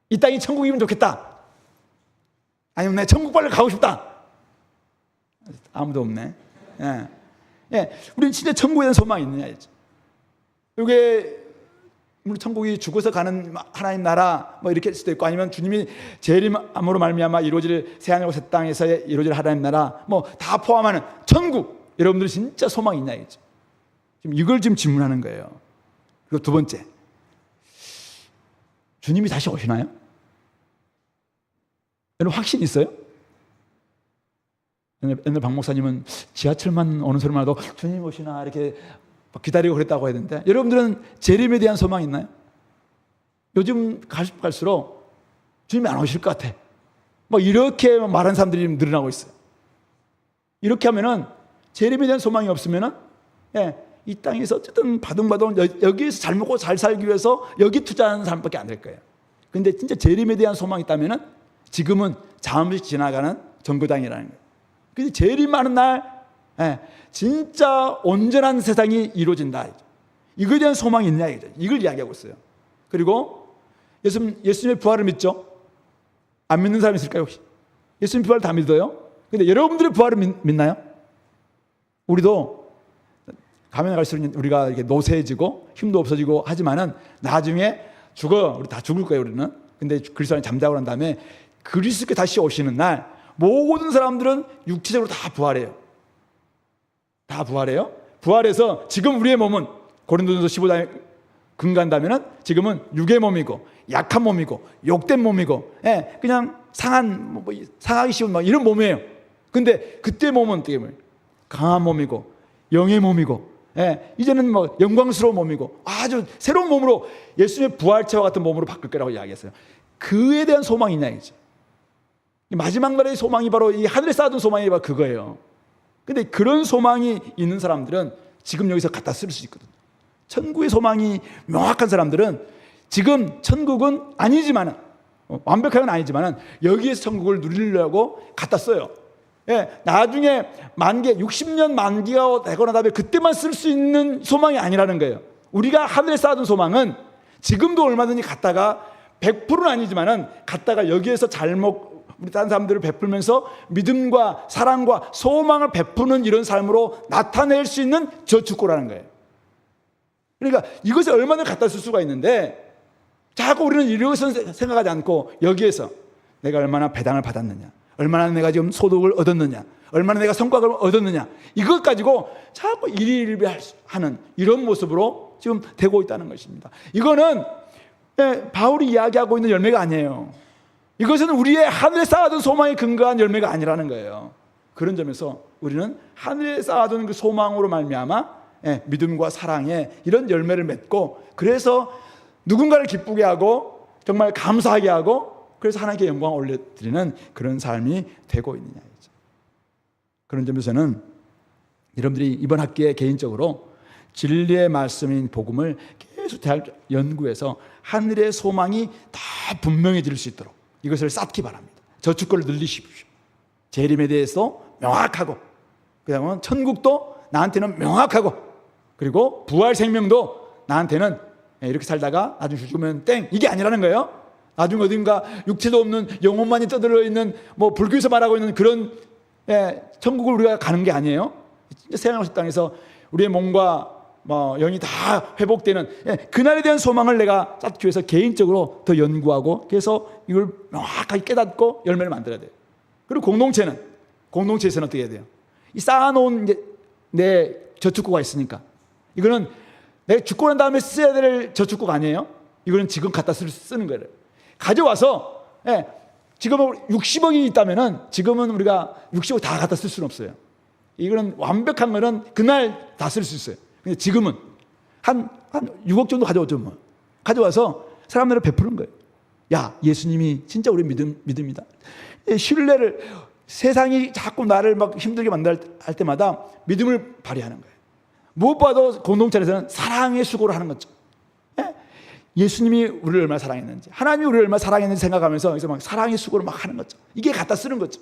A: 이 땅이 천국이면 좋겠다. 아니면 내 천국 빨리 가고 싶다. 아무도 없네. 예. 예. 우리는 진짜 천국에 대한 소망이 있느냐 했죠. 이게 우리 천국이 죽어서 가는 하나님 나라 뭐 이렇게 할 수도 있고, 아니면 주님이 재림함으로 말미암아 이루어질 새하늘과 새 땅에서 이루어질 하나님 나라 뭐 다 포함하는 천국, 여러분들 진짜 소망이 있냐 이거죠. 지금 이걸 지금 질문하는 거예요. 그리고 두 번째, 주님이 다시 오시나요? 여러분 확신 있어요? 옛날 박 목사님은 지하철만 오는 소리만 해도 주님 오시나 이렇게 기다리고 그랬다고 했는데, 여러분들은 재림에 대한 소망이 있나요? 요즘 갈수록 주님이 안 오실 것 같아, 뭐 이렇게 말하는 사람들이 늘어나고 있어요. 이렇게 하면은 재림에 대한 소망이 없으면은 이 땅에서 어쨌든 바둥바둥 여기에서 잘 먹고 잘 살기 위해서 여기 투자하는 사람밖에 안 될 거예요. 근데 진짜 재림에 대한 소망이 있다면은 지금은 잠시 지나가는 정거장이라는 거예요. 근데 재림하는 날 진짜 온전한 세상이 이루어진다. 이거에 대한 소망이 있냐 이거죠. 이걸 이야기하고 있어요. 그리고 예수님의 부활을 믿죠? 안 믿는 사람이 있을까요 혹시? 예수님 부활을 다 믿어요? 근데 여러분들의 부활을 믿나요? 우리도 가면 갈수록 우리가 이렇게 노쇠해지고 힘도 없어지고 하지만은 나중에 우리 다 죽을 거예요 우리는. 근데 그리스도 안에 잠자고 난 다음에 그리스도께 다시 오시는 날 모든 사람들은 육체적으로 다 부활해요. 다 부활해요. 부활해서 지금 우리의 몸은 고린도전서 15장에 근간다면은 지금은 육의 몸이고 약한 몸이고 욕된 몸이고 그냥 상하기 쉬운 이런 몸이에요. 근데 그때 몸은 어떻게 보면 강한 몸이고 영의 몸이고 이제는 영광스러운 몸이고 아주 새로운 몸으로 예수님의 부활체와 같은 몸으로 바뀔 거라고 이야기했어요. 그에 대한 소망이 있냐 이지. 마지막 날의 소망이 바로 이 하늘에 쌓아둔 소망이 바로 그거예요. 근데 그런 소망이 있는 사람들은 지금 여기서 갖다 쓸 수 있거든요. 천국의 소망이 명확한 사람들은 지금 천국은 아니지만은 완벽한 건 아니지만은 여기에서 천국을 누리려고 갖다 써요. 나중에 60년 만기가 되거나 다음에 그때만 쓸 수 있는 소망이 아니라는 거예요. 우리가 하늘에 쌓아둔 소망은 지금도 얼마든지 갖다가 100%는 아니지만은 갖다가 여기에서 우리 다른 사람들을 베풀면서 믿음과 사랑과 소망을 베푸는 이런 삶으로 나타낼 수 있는 저축고라는 거예요. 그러니까 이것을 얼마나 갖다 쓸 수가 있는데 자꾸 우리는 이것은 생각하지 않고 여기에서 내가 얼마나 배당을 받았느냐, 얼마나 내가 지금 소득을 얻었느냐, 얼마나 내가 성과를 얻었느냐, 이것 가지고 자꾸 일희일비하는 이런 모습으로 지금 되고 있다는 것입니다. 이거는 바울이 이야기하고 있는 열매가 아니에요. 이것은 우리의 하늘에 쌓아둔 소망에 근거한 열매가 아니라는 거예요. 그런 점에서 우리는 하늘에 쌓아둔 그 소망으로 말미암아 믿음과 사랑에 이런 열매를 맺고, 그래서 누군가를 기쁘게 하고 정말 감사하게 하고, 그래서 하나님께 영광을 올려드리는 그런 삶이 되고 있느냐. 그런 점에서는 여러분들이 이번 학기에 개인적으로 진리의 말씀인 복음을 계속 잘 연구해서 하늘의 소망이 다 분명해질 수 있도록 이것을 쌓기 바랍니다. 저축고를 늘리십시오. 재림에 대해서 명확하고, 그다음은 천국도 나한테는 명확하고, 그리고 부활 생명도 나한테는 이렇게 살다가 나중에 죽으면 땡, 이게 아니라는 거예요. 나중에 어딘가 육체도 없는 영혼만이 떠들어 있는 불교에서 말하고 있는 그런 천국을 우리가 가는 게 아니에요. 진짜 새하늘 땅에서 우리의 몸과 영이 다 회복되는 그날에 대한 소망을 내가 쌓기 위해서 개인적으로 더 연구하고, 그래서 이걸 명확하게 깨닫고 열매를 만들어야 돼요. 그리고 공동체에서는 어떻게 해야 돼요? 이 쌓아놓은 내 저축고가 있으니까 이거는 내가 죽고 난 다음에 써야 될 저축고가 아니에요. 이거는 지금 갖다 쓰는 거예요. 가져와서 지금 60억이 있다면은 지금은 우리가 60억 다 갖다 쓸 수는 없어요. 이거는 완벽한 거는 그날 다 쓸 수 있어요. 근데 지금은 한 6억 정도 가져오죠. 뭐. 가져와서 사람들을 베푸는 거예요. 야, 예수님이 진짜 우리 믿음이다. 신뢰를, 세상이 자꾸 나를 막 힘들게 만날 때마다 믿음을 발휘하는 거예요. 무엇보다도 공동체에서는 사랑의 수고를 하는 거죠. 예수님이 우리를 얼마나 사랑했는지, 하나님이 우리를 얼마나 사랑했는지 생각하면서 여기서 막 사랑의 수고를 막 하는 거죠. 이게 갖다 쓰는 거죠.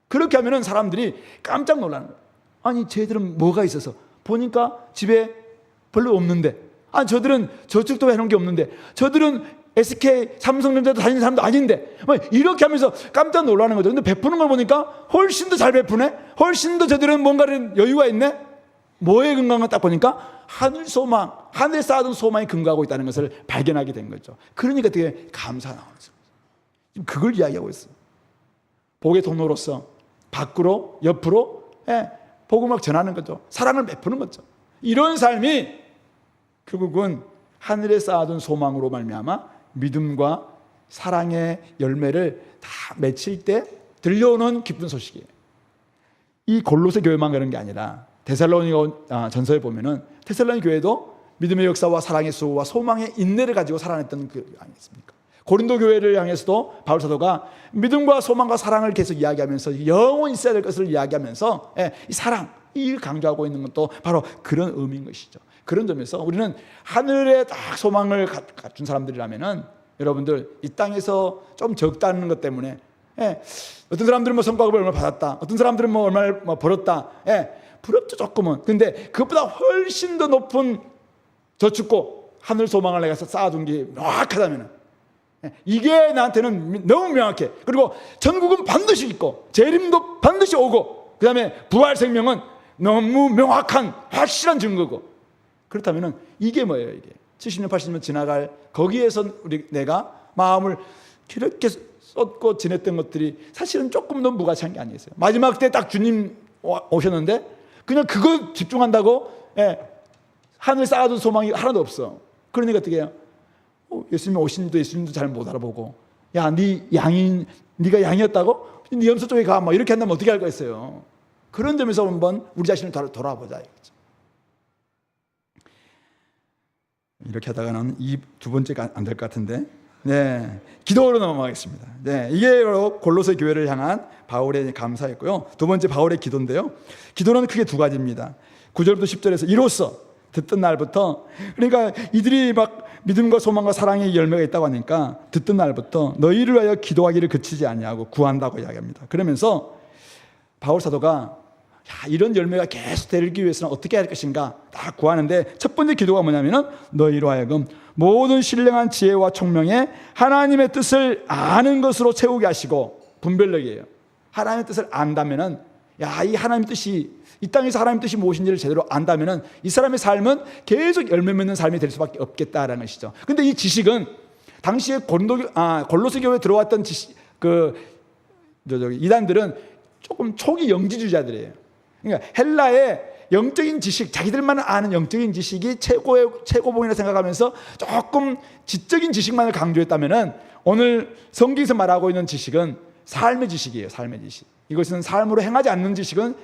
A: 그렇게 하면은 사람들이 깜짝 놀라는 거예요. 아니, 쟤들은 뭐가 있어서 보니까 집에 별로 없는데, 아니, 저들은 저축도 해놓은 게 없는데, 저들은 SK, 삼성전자도 다니는 사람도 아닌데, 이렇게 하면서 깜짝 놀라는 거죠. 근데 베푸는 걸 보니까 훨씬 더 잘 베푸네? 훨씬 더 저들은 뭔가를 여유가 있네? 뭐에 근거한가 딱 보니까 하늘 소망, 하늘에 쌓아둔 소망이 근거하고 있다는 것을 발견하게 된 거죠. 그러니까 되게 감사가 나오는 거죠. 지금 그걸 이야기하고 있어요. 복의 통로로서 밖으로, 옆으로 복음을 전하는 거죠. 사랑을 베푸는 거죠. 이런 삶이 결국은 하늘에 쌓아둔 소망으로 말미암아 믿음과 사랑의 열매를 다 맺힐 때 들려오는 기쁜 소식이에요. 이 골로새 교회만 그런 게 아니라 데살로니가 전서에 보면은 데살로니 교회도 믿음의 역사와 사랑의 수고와 소망의 인내를 가지고 살아냈던 그 아니겠습니까? 고린도 교회를 향해서도 바울 사도가 믿음과 소망과 사랑을 계속 이야기하면서 영원히 있어야 될 것을 이야기하면서 이 사랑, 이를 강조하고 있는 것도 바로 그런 의미인 것이죠. 그런 점에서 우리는 하늘에 딱 소망을 갖춘 사람들이라면은 여러분들 이 땅에서 좀 적다는 것 때문에 어떤 사람들은 뭐 성과급을 얼마 받았다, 어떤 사람들은 뭐 얼마를 벌었다, 부럽죠 조금은. 근데 그것보다 훨씬 더 높은 저축고 하늘 소망을 내가 쌓아둔 게 명확하다면 이게 나한테는 너무 명확해. 그리고 천국은 반드시 있고 재림도 반드시 오고 그 다음에 부활 생명은 너무 명확한 확실한 증거고, 그렇다면 이게 뭐예요? 이게 70년 80년 지나갈 거기에서 내가 마음을 그렇게 쏟고 지냈던 것들이 사실은 조금 더 무가치한 게 아니겠어요? 마지막 때 딱 주님 오셨는데 그냥 그거 집중한다고 하늘 쌓아둔 소망이 하나도 없어. 그러니까 어떻게 해요? 예수님 오신도 예수님도 잘 못 알아보고, 야, 네가 양이었다고? 네 염소 쪽에 가. 뭐 이렇게 한다면 어떻게 할 거였어요? 그런 점에서 한번 우리 자신을 돌아보자. 이렇게 하다가는 이 두 번째가 안 될 것 같은데, 기도로 넘어가겠습니다. 이게 바로 골로새 교회를 향한 바울의 감사였고요. 두 번째 바울의 기도인데요. 기도는 크게 두 가지입니다. 9절부터 10절에서 이로써 듣던 날부터, 그러니까 이들이 막 믿음과 소망과 사랑의 열매가 있다고 하니까 듣던 날부터 너희를 위하여 기도하기를 그치지 아니하고 구한다고 이야기합니다. 그러면서 바울 사도가 이런 열매가 계속 되기 위해서는 어떻게 할 것인가 다 구하는데, 첫 번째 기도가 뭐냐면은 너희로 하여금 모든 신령한 지혜와 총명에 하나님의 뜻을 아는 것으로 채우게 하시고, 분별력이에요. 하나님의 뜻을 안다면은, 이 하나님의 뜻이, 이 땅에서 하나님의 뜻이 무엇인지를 제대로 안다면은 이 사람의 삶은 계속 열매 맺는 삶이 될 수밖에 없겠다라는 것이죠. 근데 이 지식은 당시에 골로새 교회에 들어왔던 이단들은 조금 초기 영지주의자들이에요. 그러니까 헬라의 영적인 지식, 자기들만 아는 영적인 지식이 최고봉이라 생각하면서 조금 지적인 지식만을 강조했다면은 오늘 성경에서 말하고 있는 지식은 삶의 지식이에요. 삶의 지식. 이것은 삶으로 행하지 않는 지식은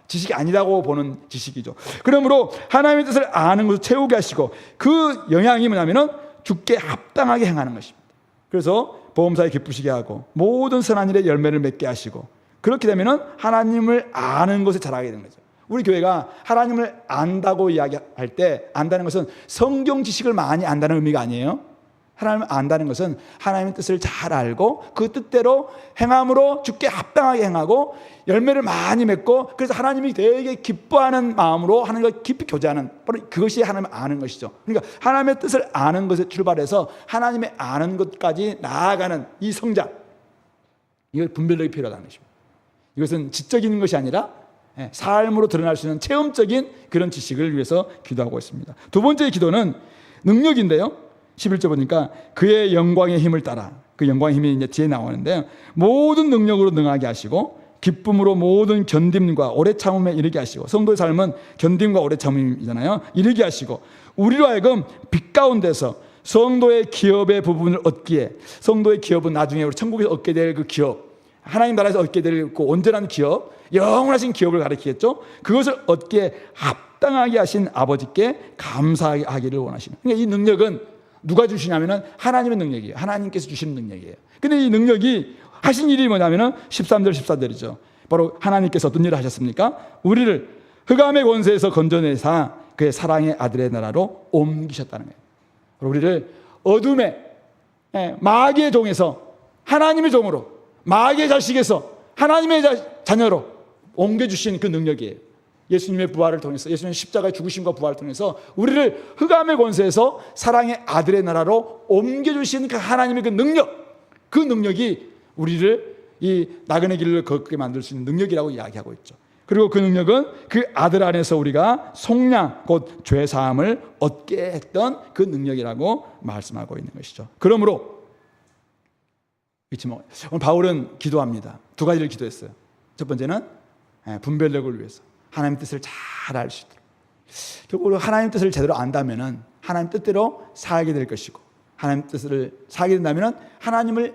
A: 지식이 아니라고 보는 지식이죠. 그러므로 하나님의 뜻을 아는 것을 채우게 하시고, 그 영향이 뭐냐면은 주께 합당하게 행하는 것입니다. 그래서 보험사에 기쁘시게 하고 모든 선한 일에 열매를 맺게 하시고, 그렇게 되면은 하나님을 아는 것에 자라게 되는 거죠. 우리 교회가 하나님을 안다고 이야기할 때, 안다는 것은 성경 지식을 많이 안다는 의미가 아니에요. 하나님을 안다는 것은 하나님의 뜻을 잘 알고 그 뜻대로 행함으로 주께 합당하게 행하고 열매를 많이 맺고, 그래서 하나님이 되게 기뻐하는 마음으로 하나님과 깊이 교제하는, 바로 그것이 하나님을 아는 것이죠. 그러니까 하나님의 뜻을 아는 것에 출발해서 하나님의 아는 것까지 나아가는 이 성장, 이걸 분별력이 필요하다는 것입니다. 이것은 지적인 것이 아니라 삶으로 드러날 수 있는 체험적인 그런 지식을 위해서 기도하고 있습니다. 두 번째 기도는 능력인데요. 11절 보니까 그의 영광의 힘을 따라, 그 영광의 힘이 이제 뒤에 나오는데요. 모든 능력으로 능하게 하시고 기쁨으로 모든 견딤과 오래 참음에 이르게 하시고, 성도의 삶은 견딤과 오래 참음이잖아요. 이르게 하시고, 우리로 하여금 빛 가운데서 성도의 기업의 부분을 얻기에, 성도의 기업은 나중에 우리 천국에서 얻게 될 그 기업, 하나님 나라에서 얻게 될 그 온전한 기업, 영원하신 기업을 가리키겠죠. 그것을 얻기에 합당하게 하신 아버지께 감사하기를 원하시는. 그러니까 이 능력은 누가 주시냐면은 하나님의 능력이에요. 하나님께서 주시는 능력이에요. 근데 이 능력이 하신 일이 뭐냐면은 13절 14절이죠. 바로 하나님께서 어떤 일을 하셨습니까? 우리를 흑암의 권세에서 건져내사 그의 사랑의 아들의 나라로 옮기셨다는 거예요. 우리를 어둠의 마귀의 종에서 하나님의 종으로, 마귀의 자식에서 하나님의 자녀로 옮겨주신 그 능력이에요. 예수님의 부활을 통해서, 예수님의 십자가의 죽으심과 부활을 통해서 우리를 흑암의 권세에서 사랑의 아들의 나라로 옮겨주신 그 하나님의 그 능력, 그 능력이 우리를 이 나그네 길을 걷게 만들 수 있는 능력이라고 이야기하고 있죠. 그리고 그 능력은 그 아들 안에서 우리가 속량, 곧 죄사함을 얻게 했던 그 능력이라고 말씀하고 있는 것이죠. 그러므로 오늘 바울은 기도합니다. 두 가지를 기도했어요. 첫 번째는 분별력을 위해서, 하나님 뜻을 잘 알 수 있도록. 결국 하나님 뜻을 제대로 안다면은 하나님 뜻대로 살게 될 것이고, 하나님 뜻을 살게 된다면은 하나님을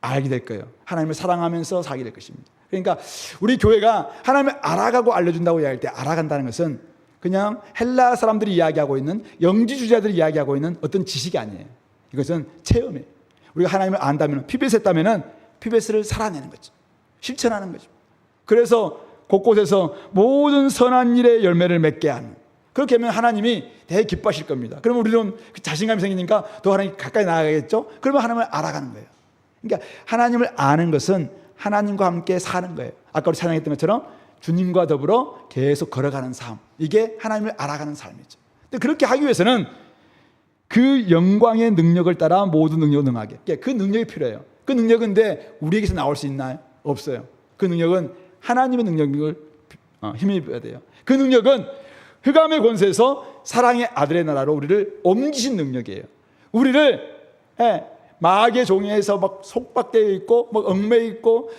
A: 알게 될 거예요. 하나님을 사랑하면서 살게 될 것입니다. 그러니까 우리 교회가 하나님을 알아가고 알려준다고 이야기할 때, 알아간다는 것은 그냥 헬라 사람들이 이야기하고 있는, 영지주의자들이 이야기하고 있는 어떤 지식이 아니에요. 이것은 체험이에요. 우리가 하나님을 안다면, 피벳 했다면 피벳을 살아내는 거죠. 실천하는 거죠. 그래서 곳곳에서 모든 선한 일의 열매를 맺게 하는, 그렇게 하면 하나님이 되게 기뻐하실 겁니다. 그러면 우리는 자신감이 생기니까 더 하나님 가까이 나아가겠죠. 그러면 하나님을 알아가는 거예요. 그러니까 하나님을 아는 것은 하나님과 함께 사는 거예요. 아까 우리 찬양했던 것처럼 주님과 더불어 계속 걸어가는 삶, 이게 하나님을 알아가는 삶이죠. 근데 그렇게 하기 위해서는 그 영광의 능력을 따라 모든 능력을 능하게, 그 능력이 필요해요. 그 능력은 근데 우리에게서 나올 수 있나요? 없어요. 그 능력은 하나님의 능력을 힘입어야 돼요. 그 능력은 흑암의 권세에서 사랑의 아들의 나라로 우리를 옮기신 능력이에요. 우리를 마귀의 종에서 막 속박되어 있고, 막 얽매여 있고,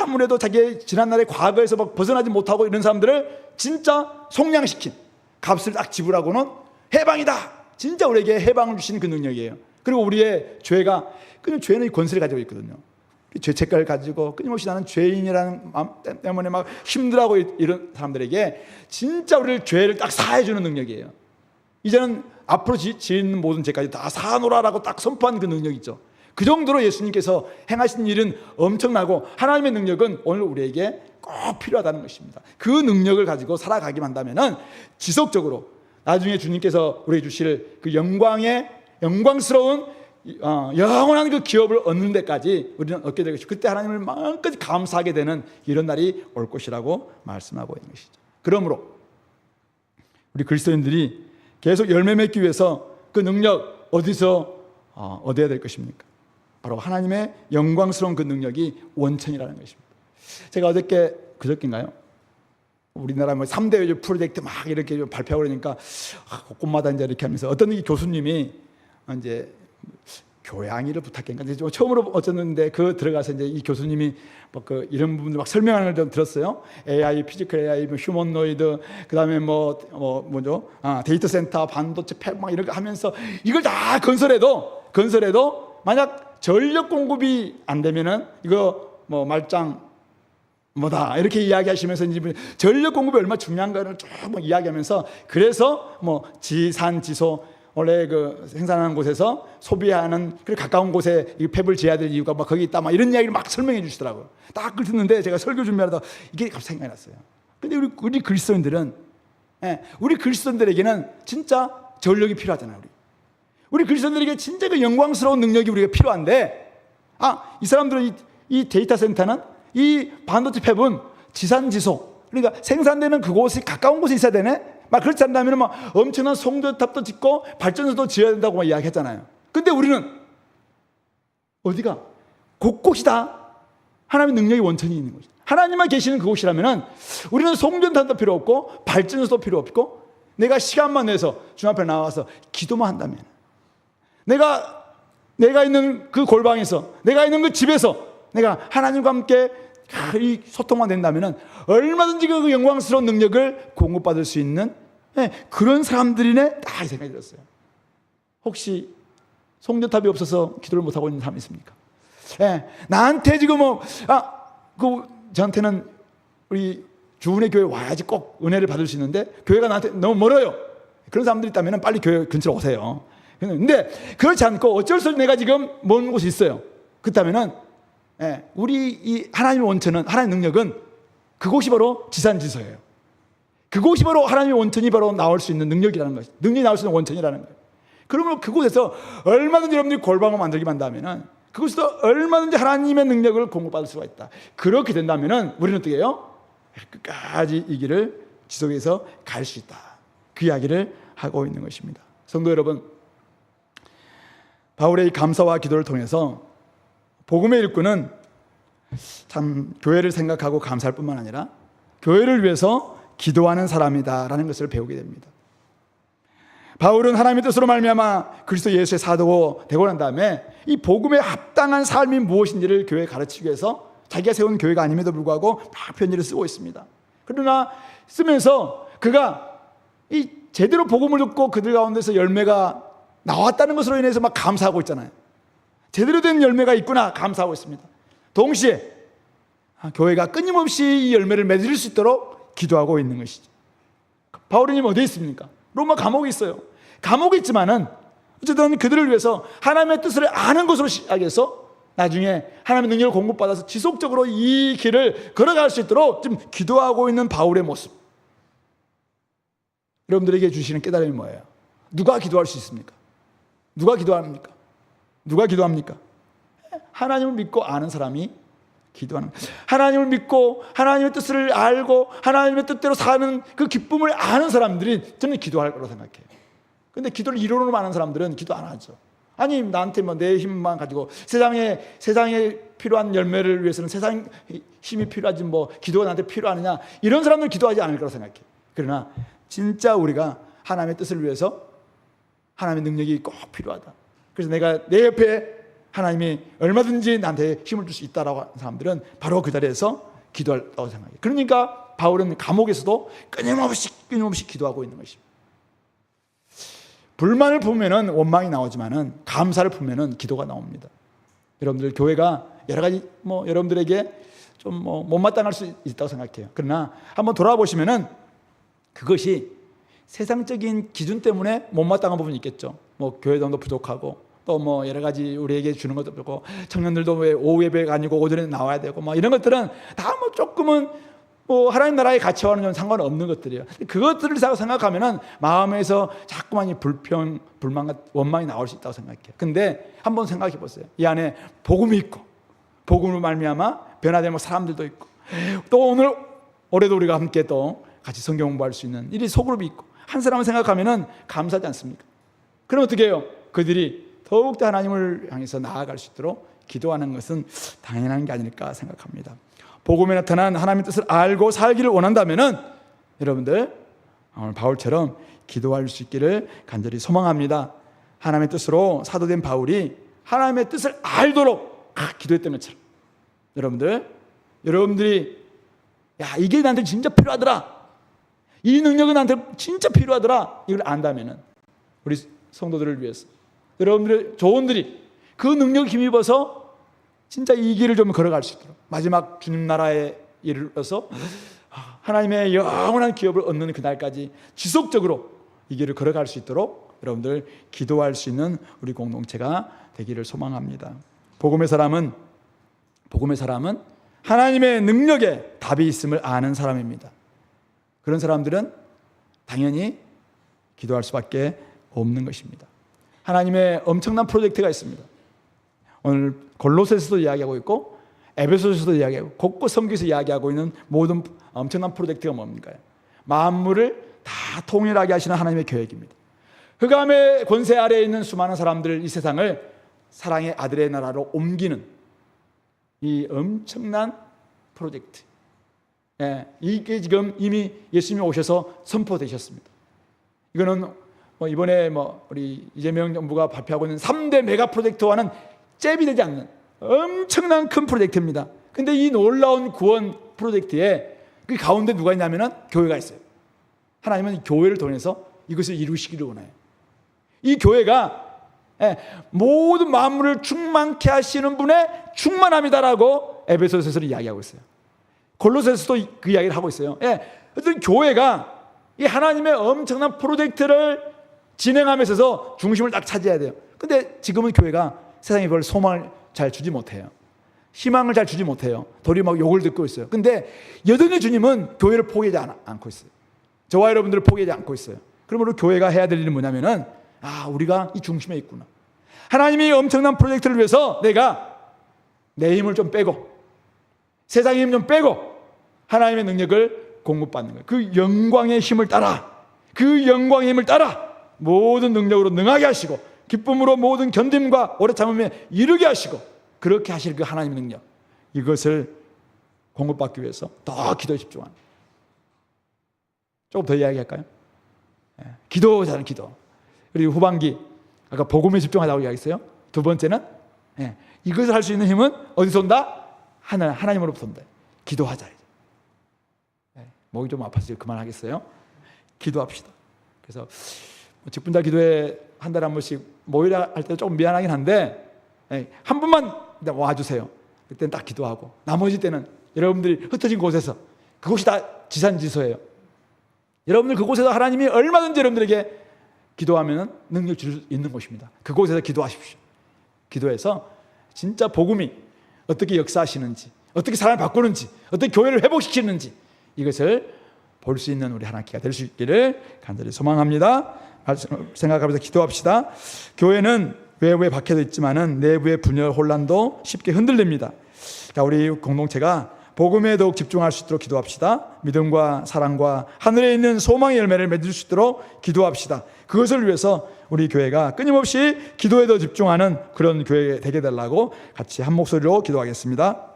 A: 아무래도 자기의 지난날의 과거에서 막 벗어나지 못하고 이런 사람들을 진짜 속량시킨, 값을 딱 지불하고는 해방이다. 진짜 우리에게 해방을 주신 그 능력이에요. 그리고 우리의 죄가, 그냥 죄는 권세를 가지고 있거든요. 죄책감을 가지고 끊임없이 나는 죄인이라는 마음 때문에 막 힘들어하고 이런 사람들에게 진짜 우리를 죄를 딱 사해주는 능력이에요. 이제는 앞으로 지은 모든 죄까지 다 사노라라고 딱 선포한 그 능력이 있죠. 그 정도로 예수님께서 행하신 일은 엄청나고, 하나님의 능력은 오늘 우리에게 꼭 필요하다는 것입니다. 그 능력을 가지고 살아가기만 한다면 지속적으로 나중에 주님께서 우리에게 주실 그 영광스러운 영원한 그 기업을 얻는 데까지 우리는 얻게 될 것이고, 그때 하나님을 마음껏 감사하게 되는 이런 날이 올 것이라고 말씀하고 있는 것이죠. 그러므로 우리 그리스도인들이 계속 열매 맺기 위해서 그 능력 어디서 얻어야 될 것입니까? 바로 하나님의 영광스러운 그 능력이 원천이라는 것입니다. 제가 그저께인가요? 우리나라 뭐 3대 외주 프로젝트 막 이렇게 발표하고 그러니까 곳곳마다 이제 이렇게 하면서 어떤 교수님이 이제 교양이를 부탁했는가, 처음으로 어쩌는데 그 들어가서 이제 이 교수님이 뭐 그 이런 부분들 막 설명하는 걸 좀 들었어요. AI, 피지컬 AI, 뭐 휴머노이드, 그다음에 뭐죠? 데이터 센터, 반도체 팩 막 이런 거 하면서 이걸 다 건설해도 만약 전력 공급이 안 되면은 이거 뭐 말짱 뭐다 이렇게 이야기하시면서 이제 전력 공급이 얼마나 중요한가를 쭉 뭐 이야기하면서, 그래서 뭐 지산지소 원래 그 생산하는 곳에서 소비하는 그 가까운 곳에 이 팹을 지어야 될 이유가 막 거기 있다 막 이런 이야기를 막 설명해 주시더라고요. 딱 그걸 듣는데 제가 설교 준비하다 이게 갑자기 생각이 났어요. 근데 우리 그리스도인들은, 우리 그리스도인들에게는 진짜 전력이 필요하잖아요. 우리 그리스도인들에게 진짜 그 영광스러운 능력이 우리가 필요한데, 이 사람들은 이 데이터 센터는, 이 반도체 팹은 지산지소, 그러니까 생산되는 그곳이 가까운 곳에 있어야 되네. 막 그렇지 않다면 막 엄청난 송전탑도 짓고 발전소도 지어야 된다고 막 이야기했잖아요. 근데 우리는 어디가 곳곳이 다 하나님의 능력의 원천이 있는 거죠. 하나님만 계시는 그곳이라면 우리는 송전탑도 필요 없고 발전소도 필요 없고, 내가 시간만 내서 주님 앞에 나와서 기도만 한다면, 내가 있는 그 골방에서, 내가 있는 그 집에서 내가 하나님과 함께 이 소통만 된다면 얼마든지 그 영광스러운 능력을 공급받을 수 있는 그런 사람들이네, 딱 이 생각이 들었어요. 혹시 송전탑이 없어서 기도를 못하고 있는 사람이 있습니까? 나한테 지금 저한테는 우리 주은혜 교회 와야지 꼭 은혜를 받을 수 있는데 교회가 나한테 너무 멀어요. 그런 사람들이 있다면 빨리 교회 근처로 오세요. 근데 그렇지 않고 어쩔 수 없이 내가 지금 먼 곳에 있어요. 그렇다면은 우리 이 하나님의 원천은, 하나님의 능력은 그곳이 바로 지산지서예요. 그곳이 바로 하나님의 원천이 바로 나올 수 있는 능력이라는 것이, 능력이 나올 수 있는 원천이라는 거예요. 그러면 그곳에서 얼마든지 여러분들이 골방을 만들기만 한다면은 그곳에서 얼마든지 하나님의 능력을 공급받을 수가 있다. 그렇게 된다면은 우리는 어떻게 해요? 끝까지 이 길을 지속해서 갈 수 있다. 그 이야기를 하고 있는 것입니다. 성도 여러분, 바울의 감사와 기도를 통해서 복음의 일꾼은 참 교회를 생각하고 감사할 뿐만 아니라 교회를 위해서 기도하는 사람이다라는 것을 배우게 됩니다. 바울은 하나님의 뜻으로 말미암아 그리스도 예수의 사도가 되고 난 다음에 이 복음에 합당한 삶이 무엇인지를 교회에 가르치기 위해서 자기가 세운 교회가 아님에도 불구하고 막 편지를 쓰고 있습니다. 그러나 쓰면서 그가 이 제대로 복음을 듣고 그들 가운데서 열매가 나왔다는 것으로 인해서 막 감사하고 있잖아요. 제대로 된 열매가 있구나 감사하고 있습니다. 동시에 교회가 끊임없이 이 열매를 맺을 수 있도록 기도하고 있는 것이죠. 바울은 어디에 있습니까? 로마 감옥에 있어요. 감옥에 있지만은 어쨌든 그들을 위해서 하나님의 뜻을 아는 것으로 시작해서 나중에 하나님의 능력을 공급받아서 지속적으로 이 길을 걸어갈 수 있도록 지금 기도하고 있는 바울의 모습. 여러분들에게 주시는 깨달음이 뭐예요? 누가 기도할 수 있습니까? 누가 기도합니까? 누가 기도합니까? 하나님을 믿고 아는 사람이 기도하는 거예요. 하나님을 믿고 하나님의 뜻을 알고 하나님의 뜻대로 사는 그 기쁨을 아는 사람들이 저는 기도할 거라고 생각해요. 근데 기도를 이론으로 아는 사람들은 기도 안 하죠. 아니 나한테 뭐 내 힘만 가지고 세상에 필요한 열매를 위해서는 세상 힘이 필요하지 뭐 기도가 나한테 필요하느냐, 이런 사람들은 기도하지 않을 거라고 생각해요. 그러나 진짜 우리가 하나님의 뜻을 위해서 하나님의 능력이 꼭 필요하다. 그래서 내가 내 옆에 하나님이 얼마든지 나한테 힘을 줄 수 있다라고 하는 사람들은 바로 그 자리에서 기도한다고 생각해요. 그러니까 바울은 감옥에서도 끊임없이 기도하고 있는 것입니다. 불만을 품으면 원망이 나오지만은 감사를 품으면 기도가 나옵니다. 여러분들 교회가 여러 가지 여러분들에게 좀 못마땅할 수 있다고 생각해요. 그러나 한번 돌아보시면은 그것이 세상적인 기준 때문에 못마땅한 부분이 있겠죠. 교회당도 부족하고 또 여러 가지 우리에게 주는 것도 그렇고 청년들도 왜 오후 예배가 아니고 오전에 나와야 되고 이런 것들은 다 조금은 하나님 나라의 가치와는 좀 상관없는 것들이에요. 그것들을 생각하면은 마음에서 자꾸만 이 불평, 불만, 원망이 나올 수 있다고 생각해요. 근데 한번 생각해 보세요. 이 안에 복음이 있고 복음으로 말미암아 변화되는 사람들도 있고 또 올해도 우리가 함께 또 같이 성경 공부할 수 있는 이 소그룹이 있고 한 사람을 생각하면은 감사하지 않습니까? 그럼 어떻게 해요? 그들이 더욱더 하나님을 향해서 나아갈 수 있도록 기도하는 것은 당연한 게 아닐까 생각합니다. 복음에 나타난 하나님의 뜻을 알고 살기를 원한다면은 여러분들 오늘 바울처럼 기도할 수 있기를 간절히 소망합니다. 하나님의 뜻으로 사도된 바울이 하나님의 뜻을 알도록 기도했던 것처럼 여러분들이 이게 나한테 진짜 필요하더라, 이 능력은 나한테 진짜 필요하더라, 이걸 안다면은 우리 성도들을 위해서 여러분들의 조언들이 그 능력에 힘입어서 진짜 이 길을 좀 걸어갈 수 있도록 마지막 주님 나라에 이르러서 하나님의 영원한 기업을 얻는 그날까지 지속적으로 이 길을 걸어갈 수 있도록 여러분들 기도할 수 있는 우리 공동체가 되기를 소망합니다. 복음의 사람은 하나님의 능력에 답이 있음을 아는 사람입니다. 그런 사람들은 당연히 기도할 수밖에 없는 것입니다. 하나님의 엄청난 프로젝트가 있습니다. 오늘 골로새서도 이야기하고 있고 에베소서도 이야기하고 곳곳 성경에서 이야기하고 있는 모든 엄청난 프로젝트가 뭡니까? 만물을 다 통일하게 하시는 하나님의 계획입니다. 흑암의 권세 아래에 있는 수많은 사람들, 이 세상을 사랑의 아들의 나라로 옮기는 이 엄청난 프로젝트. 이게 지금 이미 예수님이 오셔서 선포되셨습니다. 이거는 이번에 우리 이재명 정부가 발표하고 있는 3대 메가 프로젝트와는 잽이 되지 않는 엄청난 큰 프로젝트입니다. 근데 이 놀라운 구원 프로젝트에 그 가운데 누가 있냐면은 교회가 있어요. 하나님은 교회를 통해서 이것을 이루시기를 원해요. 이 교회가 모든 만물을 충만케 하시는 분의 충만함이다라고 에베소서에서 이야기하고 있어요. 골로새서도 그 이야기를 하고 있어요. 어떤 교회가 이 하나님의 엄청난 프로젝트를 진행함에 있어서 중심을 딱 차지해야 돼요. 근데 지금은 교회가 세상에 그걸 소망을 잘 주지 못해요. 희망을 잘 주지 못해요. 도리어 막 욕을 듣고 있어요. 근데 여전히 주님은 교회를 포기하지 않고 있어요. 저와 여러분들을 포기하지 않고 있어요. 그러므로 교회가 해야 될 일은 뭐냐면은 우리가 이 중심에 있구나. 하나님이 엄청난 프로젝트를 위해서 내가 내 힘을 좀 빼고 세상의 힘 좀 빼고 하나님의 능력을 공급받는 거예요. 그 영광의 힘을 따라, 그 영광의 힘을 따라 모든 능력으로 능하게 하시고 기쁨으로 모든 견딤과 오래 참음에 이르게 하시고 그렇게 하실 그 하나님의 능력, 이것을 공급받기 위해서 더 기도에 집중하는. 조금 더 이야기할까요? 기도잖아요. 기도. 그리고 후반기 아까 복음에 집중하자고 이야기했어요. 두 번째는 이것을 할 수 있는 힘은 어디서 온다? 하나님으로부터 온다. 기도하자. 목이 좀 아파서 그만하겠어요. 기도합시다. 그래서 직분자 기도회 한 달에 한 번씩 모이라 할 때 조금 미안하긴 한데 한 분만 와주세요. 그때는 딱 기도하고 나머지 때는 여러분들이 흩어진 곳에서, 그곳이 다 지산지소예요. 여러분들 그곳에서 하나님이 얼마든지 여러분들에게 기도하면 능력 줄 수 있는 곳입니다. 그곳에서 기도하십시오. 기도해서 진짜 복음이 어떻게 역사하시는지, 어떻게 사람을 바꾸는지, 어떻게 교회를 회복시키는지 이것을 볼 수 있는 우리 하나님께가 될 수 있기를 간절히 소망합니다. 생각하면서 기도합시다. 교회는 외부에 박혀져 있지만은 내부의 분열 혼란도 쉽게 흔들립니다. 자, 우리 공동체가 복음에 더욱 집중할 수 있도록 기도합시다. 믿음과 사랑과 하늘에 있는 소망의 열매를 맺을 수 있도록 기도합시다. 그것을 위해서 우리 교회가 끊임없이 기도에 더 집중하는 그런 교회 되게 되려고 같이 한 목소리로 기도하겠습니다.